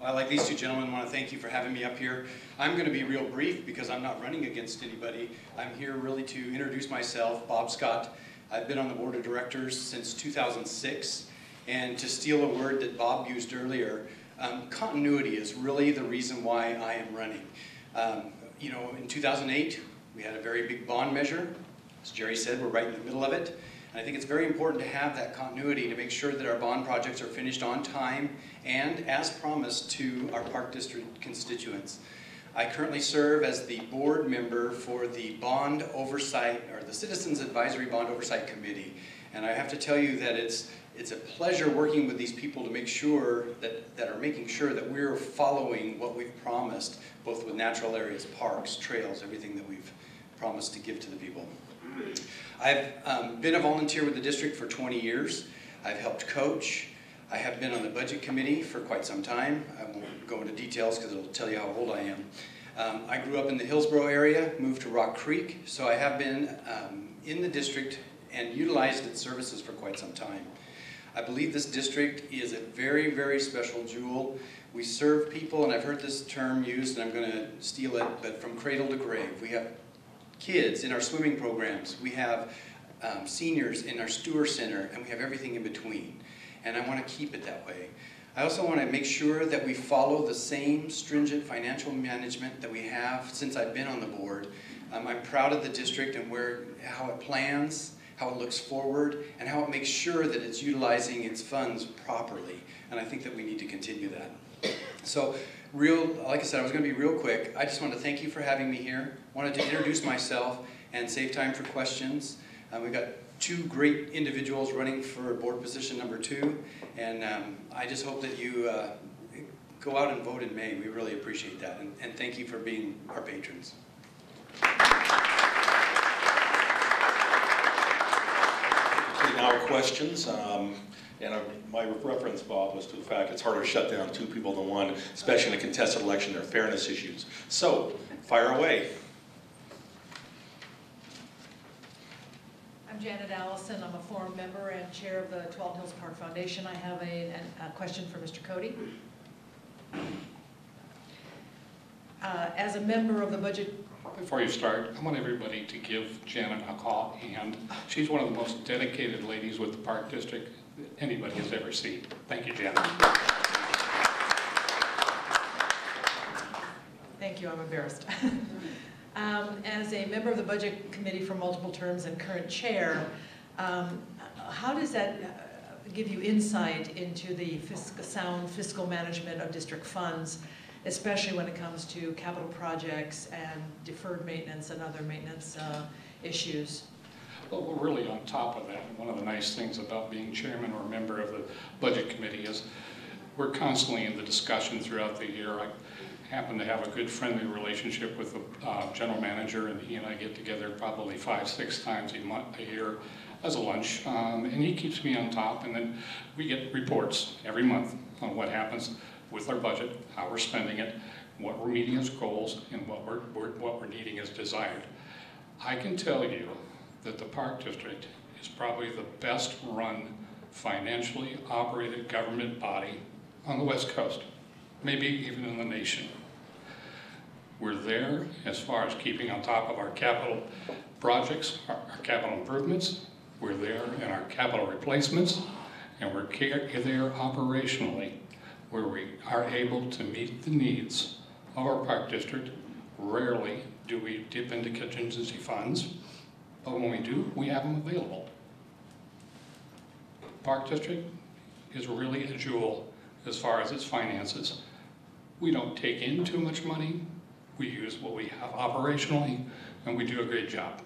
Well, like these two gentlemen, I want to thank you for having me up here. I'm going to be real brief because I'm not running against anybody. I'm here really to introduce myself, Bob Scott. I've been on the board of directors since 2006, and to steal a word that Bob used earlier, continuity is really the reason why I am running. You know, in 2008, we had a very big bond measure. As Jerry said, we're right in the middle of it. And I think it's very important to have that continuity to make sure that our bond projects are finished on time and as promised to our Park District constituents. I currently serve as the board member for the Bond Oversight, or the Citizens Advisory Bond Oversight Committee. And I have to tell you that it's a pleasure working with these people to make sure that are making sure that we're following what we've promised, both with natural areas, parks, trails, everything that we've promised to give to the people. I've been a volunteer with the district for 20 years. I've helped coach. I have been on the budget committee for quite some time. I won't go into details because it'll tell you how old I am. I grew up in the Hillsborough area, moved to Rock Creek, so I have been in the district and utilized its services for quite some time. I believe this district is a very, very special jewel. We serve people, and I've heard this term used, and I'm going to steal it, but from cradle to grave. We have kids in our swimming programs, we have seniors in our Stewart Center, and we have everything in between. And I want to keep it that way. I also want to make sure that we follow the same stringent financial management that we have since I've been on the board. I'm proud of the district and how it plans, how it looks forward, and how it makes sure that it's utilizing its funds properly. And I think that we need to continue that. So, like I said, I was going to be real quick. I just want to thank you for having me here. Wanted to introduce myself and save time for questions. We've got two great individuals running for board position number 2, and I just hope that you go out and vote in May. We really appreciate that, and thank you for being our patrons. Okay, now questions. My reference, Bob, was to the fact it's harder to shut down 2 people than 1, especially in a contested election. There are fairness issues. So, fire away. I'm Janet Allison. I'm a forum member and chair of the 12 Hills Park Foundation. I have a question for Mr. Cody. As a member of the budget... Before you start, I want everybody to give Janet a call, and she's one of the most dedicated ladies with the Park District anybody has ever seen. Thank you, Janet. Thank you, I'm embarrassed. As a member of the Budget Committee for multiple terms and current chair, how does that give you insight into the sound fiscal management of district funds, especially when it comes to capital projects and deferred maintenance and other maintenance issues? Well, we're really on top of that. And one of the nice things about being chairman or member of the Budget Committee is we're constantly in the discussion throughout the year. I happen to have a good friendly relationship with the general manager, and he and I get together probably 5-6 times a year as a lunch, and he keeps me on top, and then we get reports every month on what happens with our budget, how we're spending it, what we're meeting as goals, and what we're needing as desired. I can tell you that the Park District is probably the best run, financially operated government body on the West Coast, maybe even in the nation. We're there as far as keeping on top of our capital projects, our capital improvements. We're there in our capital replacements, and we're there operationally, where we are able to meet the needs of our Park District. Rarely do we dip into contingency funds, but when we do, we have them available. Park District is really a jewel as far as its finances. We don't take in too much money. We use what we have operationally, and we do a great job.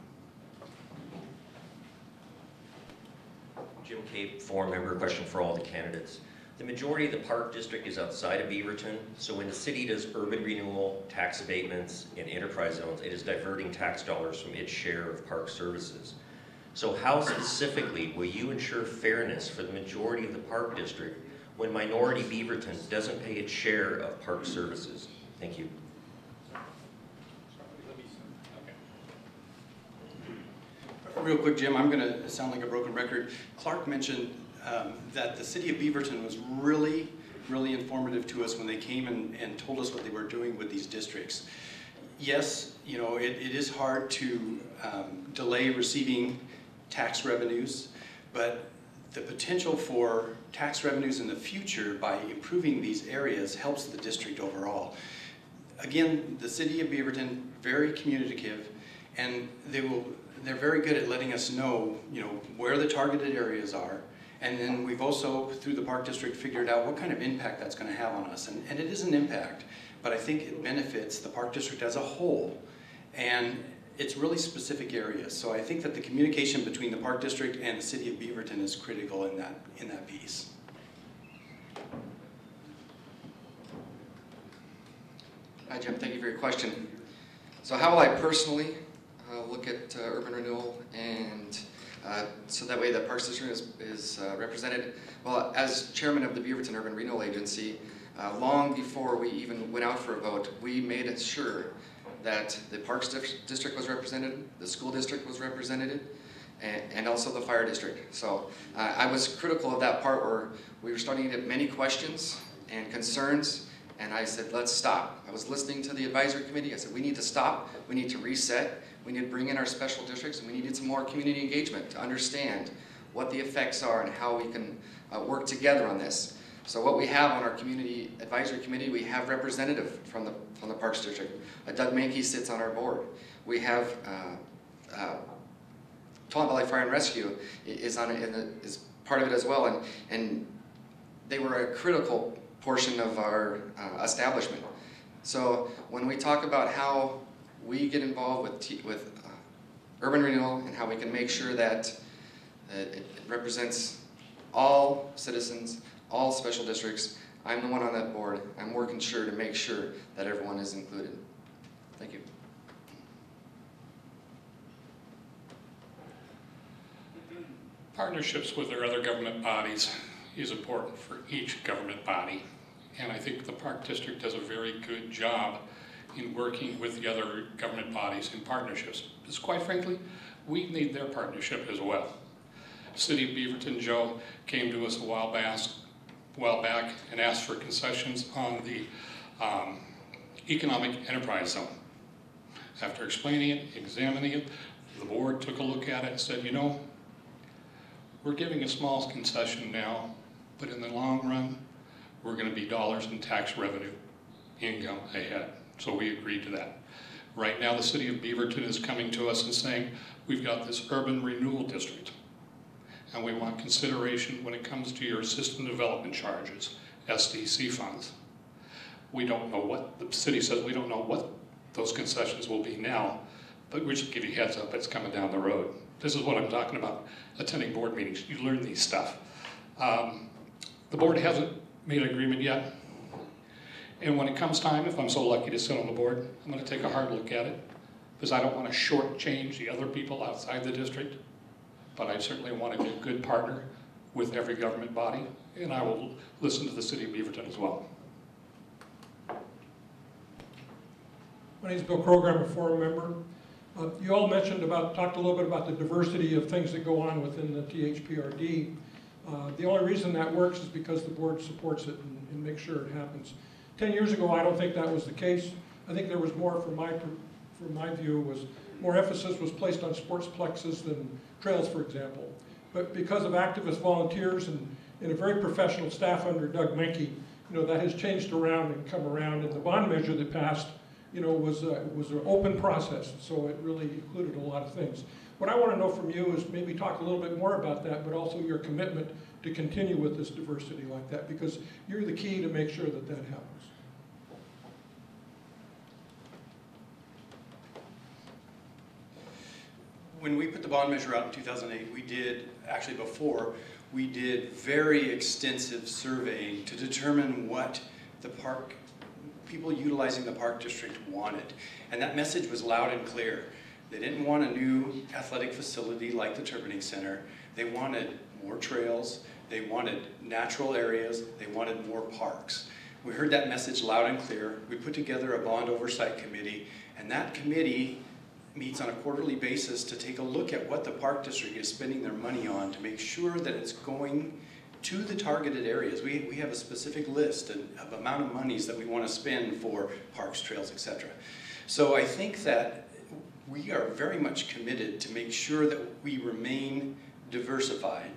Jim Cape, forum member, question for all the candidates. The majority of the Park District is outside of Beaverton, so when the city does urban renewal, tax abatements, and enterprise zones, it is diverting tax dollars from its share of park services. So how specifically will you ensure fairness for the majority of the Park District when minority Beaverton doesn't pay its share of park services? Thank you. Real quick, Jim, I'm going to sound like a broken record. Clark mentioned that the city of Beaverton was really informative to us when they came and told us what they were doing with these districts. Yes, you know, it is hard to delay receiving tax revenues, but the potential for tax revenues in the future by improving these areas helps the district overall. Again, the city of Beaverton, very communicative, and they're very good at letting us know, you know, where the targeted areas are. And then we've also, through the Park District, figured out what kind of impact that's going to have on us. And it is an impact, but I think it benefits the Park District as a whole. And it's really specific areas. So I think that the communication between the Park District and the city of Beaverton is critical in that piece. Hi, Jim. Thank you for your question. So how will I personally look at urban renewal and so that way the Parks District is represented? Well, as chairman of the Beaverton Urban Renewal Agency, long before we even went out for a vote, we made sure that the Parks District was represented, the school district was represented, and also the fire district. So I was critical of that part where we were starting to get many questions and concerns, and I said, let's stop. I was listening to the advisory committee. I said, we need to stop. We need to reset. We need to bring in our special districts, and we needed some more community engagement to understand what the effects are and how we can work together on this. So what we have on our community advisory committee, we have representative from the Parks District. Doug Mankey sits on our board. We have Tollin Valley Fire and Rescue is part of it as well, and they were a critical portion of our establishment. So when we talk about how we get involved with urban renewal and how we can make sure that it represents all citizens, all special districts, I'm the one on that board. I'm working to make sure that everyone is included. Thank you. Partnerships with their other government bodies is important for each government body. And I think the Park District does a very good job in working with the other government bodies in partnerships. Because quite frankly, we need their partnership as well. City of Beaverton, Joe, came to us a while back and asked for concessions on the economic enterprise zone. After explaining it, examining it, the board took a look at it and said, you know, we're giving a small concession now, but in the long run, we're going to be dollars in tax revenue income ahead. So we agreed to that. Right now, the city of Beaverton is coming to us and saying, we've got this urban renewal district, and we want consideration when it comes to your system development charges, SDC funds. We don't know what, the city says we don't know what those concessions will be now, but we'll just give you a heads up, it's coming down the road. This is what I'm talking about, attending board meetings. You learn these stuff. The board hasn't made an agreement yet. And when it comes time, if I'm so lucky to sit on the board, I'm going to take a hard look at it, because I don't want to shortchange the other people outside the district, but I certainly want to be a good partner with every government body, and I will listen to the city of Beaverton as well. My name is Bill Kroger. I'm a forum member. You all talked a little bit about the diversity of things that go on within the THPRD. The only reason that works is because the board supports it and makes sure it happens. 10 years ago, I don't think that was the case. I think there was more, from my view, more emphasis was placed on sportsplexes than trails, for example. But because of activist volunteers and a very professional staff under Doug Menke, that has changed around and come around. And the bond measure that passed, was an open process, so it really included a lot of things. What I want to know from you is maybe talk a little bit more about that, but also your commitment to continue with this diversity like that, because you're the key to make sure that that happens. When we put the bond measure out in 2008, we did very extensive surveying to determine what the people utilizing the park district wanted. And that message was loud and clear. They didn't want a new athletic facility like the Turbining Center. They wanted more trails. They wanted natural areas. They wanted more parks. We heard that message loud and clear. We put together a bond oversight committee, and that committee meets on a quarterly basis to take a look at what the park district is spending their money on to make sure that it's going to the targeted areas. We have a specific list of amount of monies that we want to spend for parks, trails, etc. So I think that we are very much committed to make sure that we remain diversified.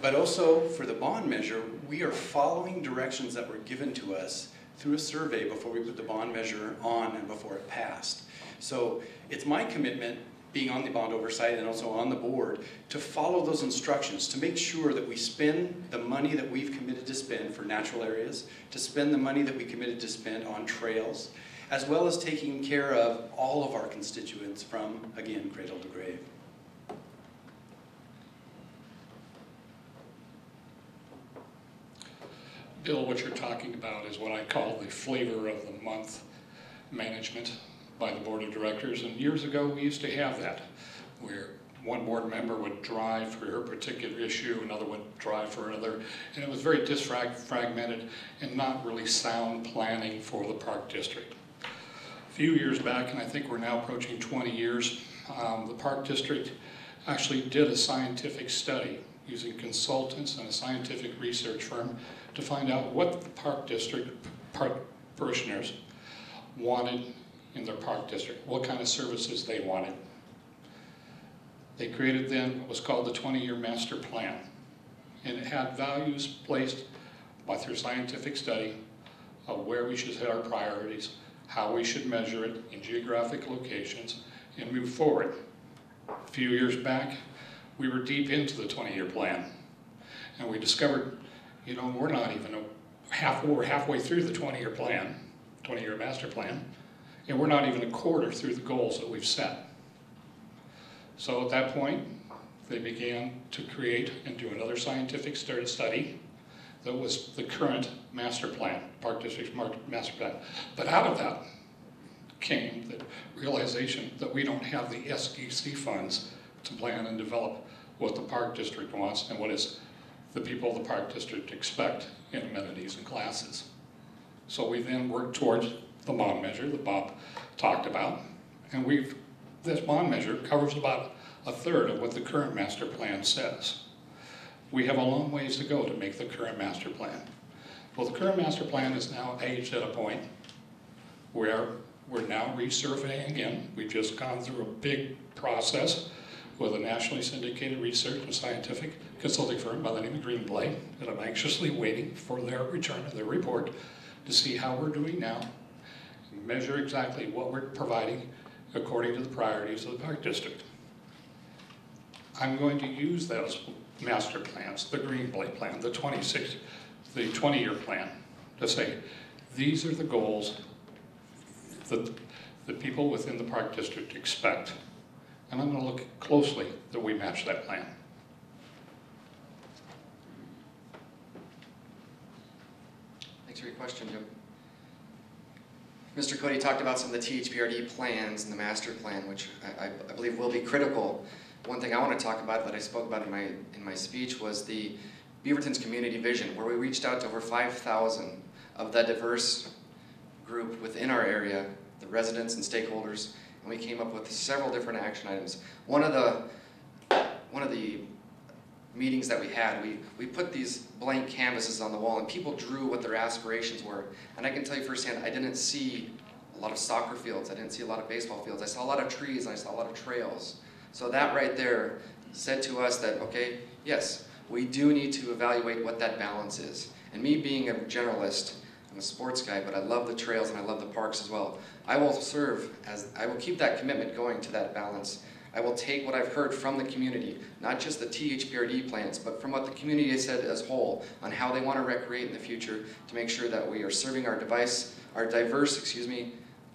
But also for the bond measure, we are following directions that were given to us through a survey before we put the bond measure on and before it passed. So it's my commitment, being on the bond oversight and also on the board, to follow those instructions, to make sure that we spend the money that we've committed to spend for natural areas, to spend the money that we committed to spend on trails, as well as taking care of all of our constituents from, again, cradle to grave. Bill, what you're talking about is what I call the flavor of the month management by the board of directors. And years ago, we used to have that, where one board member would drive for her particular issue, another would drive for another, and it was very fragmented and not really sound planning for the park district. A few years back, and I think we're now approaching 20 years, the park district actually did a scientific study using consultants and a scientific research firm to find out what the park district parishioners wanted in their park district, what kind of services they wanted. They created then what was called the 20-year master plan, and it had values placed by through scientific study of where we should set our priorities, how we should measure it in geographic locations, and move forward. A few years back, we were deep into the 20-year plan, and we discovered, we're not even we're halfway through the 20-year plan, 20-year master plan, and we're not even a quarter through the goals that we've set. So at that point, they began to create and do another scientific study that was the current master plan, Park District's master plan. But out of that came the realization that we don't have the SDC funds to plan and develop what the Park District wants and what is the people of the Park District expect in amenities and classes. So we then worked towards the bond measure that Bob talked about, and this bond measure covers about a third of what the current master plan says. We have a long ways to go to make the current master plan. Well, the current master plan is now aged at a point where we're now resurveying again. We've just gone through a big process with a nationally syndicated research and scientific consulting firm by the name of Greenblade, and I'm anxiously waiting for their return of their report to see how we're doing now, and measure exactly what we're providing according to the priorities of the Park District. I'm going to use those master plans, the Greenblade plan, the 20-year plan, to say, these are the goals that the people within the Park District expect. And I'm going to look closely that we match that plan. Thanks for your question, Jim. Mr. Cody talked about some of the THPRD plans and the master plan, which I believe will be critical. One thing I want to talk about that I spoke about in my speech was the Beaverton's community vision, where we reached out to over 5,000 of that diverse group within our area, the residents and stakeholders, and we came up with several different action items. One of the meetings that we had, we put these blank canvases on the wall and people drew what their aspirations were. And I can tell you firsthand, I didn't see a lot of soccer fields, I didn't see a lot of baseball fields, I saw a lot of trees, and I saw a lot of trails. So that right there said to us that, okay, yes, we do need to evaluate what that balance is. And me being a generalist, I'm a sports guy, but I love the trails and I love the parks as well. I will keep that commitment going to that balance. I will take what I've heard from the community, not just the THPRD plans, but from what the community has said as a whole on how they want to recreate in the future to make sure that we are serving our diverse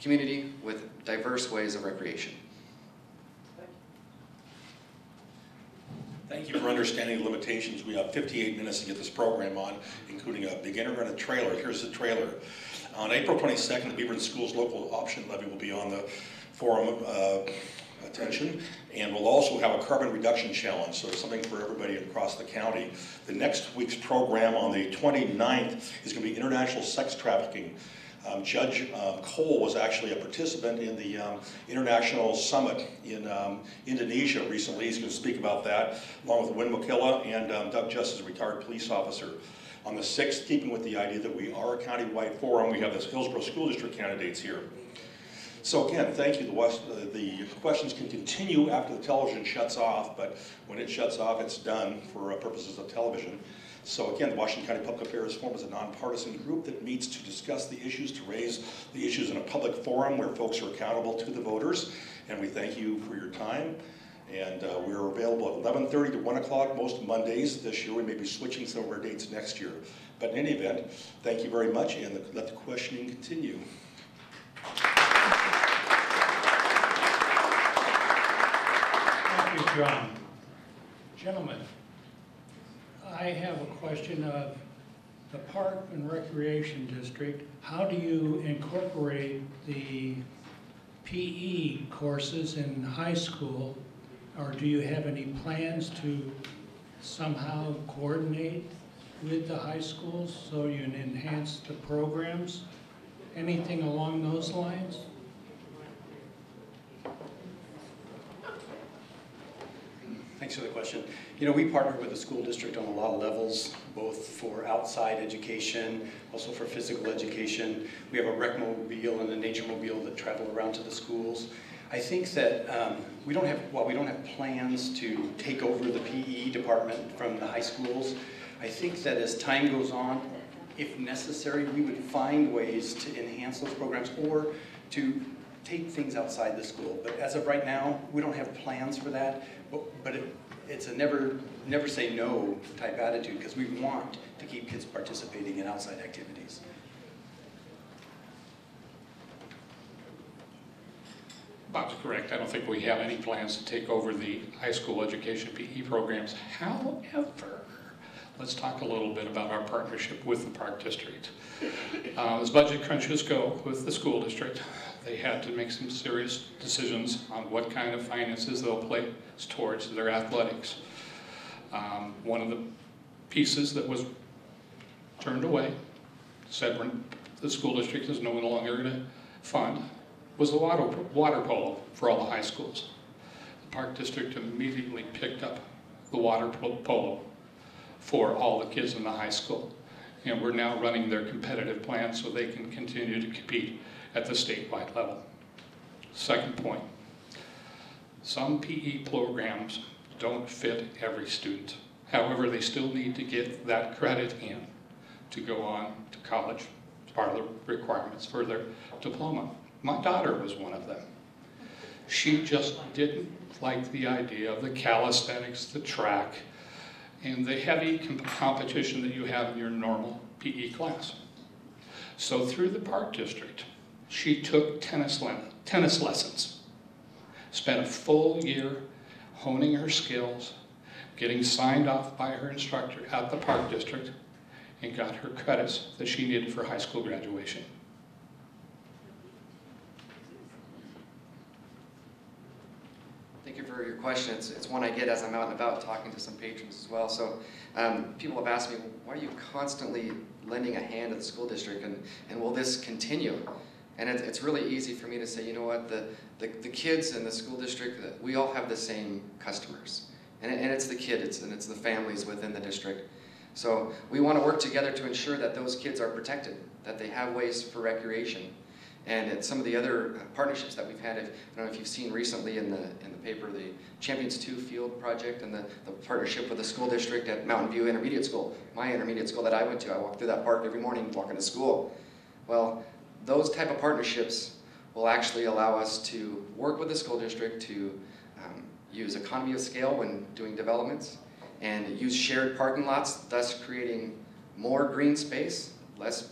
community with diverse ways of recreation. Thank you for understanding the limitations. We have 58 minutes to get this program on, including a beginner and a trailer. Here's the trailer. On April 22nd, the Beaverton Schools local option levy will be on the forum attention, and we'll also have a carbon reduction challenge, so something for everybody across the county. The next week's program on the 29th is going to be international sex trafficking. Judge Cole was actually a participant in the international summit in Indonesia recently. He's going to speak about that, along with Wynn McKilla and Doug Justice, a retired police officer. On the 6th, keeping with the idea that we are a county-wide forum, we have the Hillsborough School District candidates here. So again, thank you. The questions can continue after the television shuts off, but when it shuts off, it's done for purposes of television. So again, the Washington County Public Affairs Forum is a nonpartisan group that meets to discuss the issues, to raise the issues in a public forum where folks are accountable to the voters. And we thank you for your time. And we're available at 11:30 to 1 o'clock most Mondays this year. We may be switching some of our dates next year. But in any event, thank you very much, and let the questioning continue. Thank you, John. Gentlemen, I have a question of the Park and Recreation District. How do you incorporate the PE courses in high school, or do you have any plans to somehow coordinate with the high schools so you can enhance the programs? Anything along those lines? Thanks for the question. You know, we partner with the school district on a lot of levels, both for outside education, also for physical education. We have a rec mobile and a nature mobile that travel around to the schools. I think that while we don't have plans to take over the PE department from the high schools, I think that as time goes on, if necessary, we would find ways to enhance those programs or to take things outside the school. But as of right now, we don't have plans for that. But it's a never say no type attitude, because we want to keep kids participating in outside activities. Bob's correct. I don't think we have any plans to take over the high school education PE programs. However, let's talk a little bit about our partnership with the Park District. As budget crunches go with the school district, they had to make some serious decisions on what kind of finances they'll place towards their athletics. One of the pieces that was turned away, said the school district is no longer going to fund, was the water polo for all the high schools. The Park District immediately picked up the water polo for all the kids in the high school. And we're now running their competitive plan so they can continue to compete at the statewide level. Second point, some PE programs don't fit every student. However, they still need to get that credit in to go on to college. It's part of the requirements for their diploma. My daughter was one of them. She just didn't like the idea of the calisthenics, the track, and the heavy competition that you have in your normal PE class. So through the Park District, she took tennis lessons, spent a full year honing her skills, getting signed off by her instructor at the Park District, and got her credits that she needed for high school graduation. Thank you for your question. It's one I get as I'm out and about talking to some patrons as well. So people have asked me, why are you constantly lending a hand to the school district, and will this continue? And it's really easy for me to say, you know what, the kids in the school district, we all have the same customers. And it's the kids and it's the families within the district. So we want to work together to ensure that those kids are protected, that they have ways for recreation. And at some of the other partnerships that we've had, I don't know if you've seen recently in the paper, the Champions 2 Field Project and the partnership with the school district at Mountain View Intermediate School, my intermediate school that I went to. I walked through that park every morning walking to school. Well, those type of partnerships will actually allow us to work with the school district to use economy of scale when doing developments and use shared parking lots, thus creating more green space, less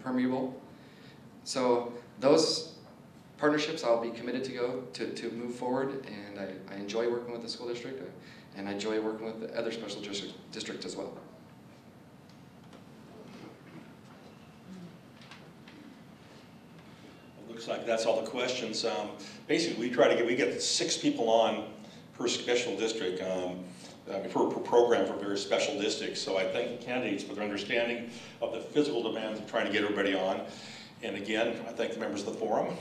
permeable. So those partnerships I'll be committed to go to move forward, and I enjoy working with the school district and I enjoy working with the other special districts as well. Looks like that's all the questions. Basically, we get 6 people on per special district, per program for various special districts. So I thank the candidates for their understanding of the physical demands of trying to get everybody on. And again, I thank the members of the forum.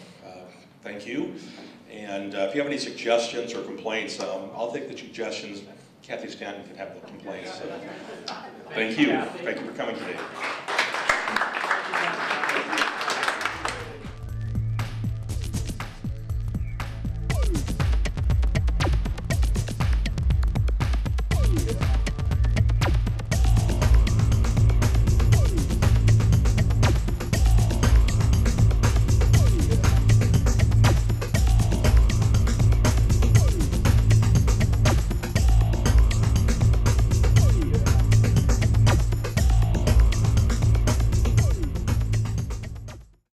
Thank you. And if you have any suggestions or complaints, I'll take the suggestions. Kathy Stanton can have the complaints. So, thank you. Thank you for coming today.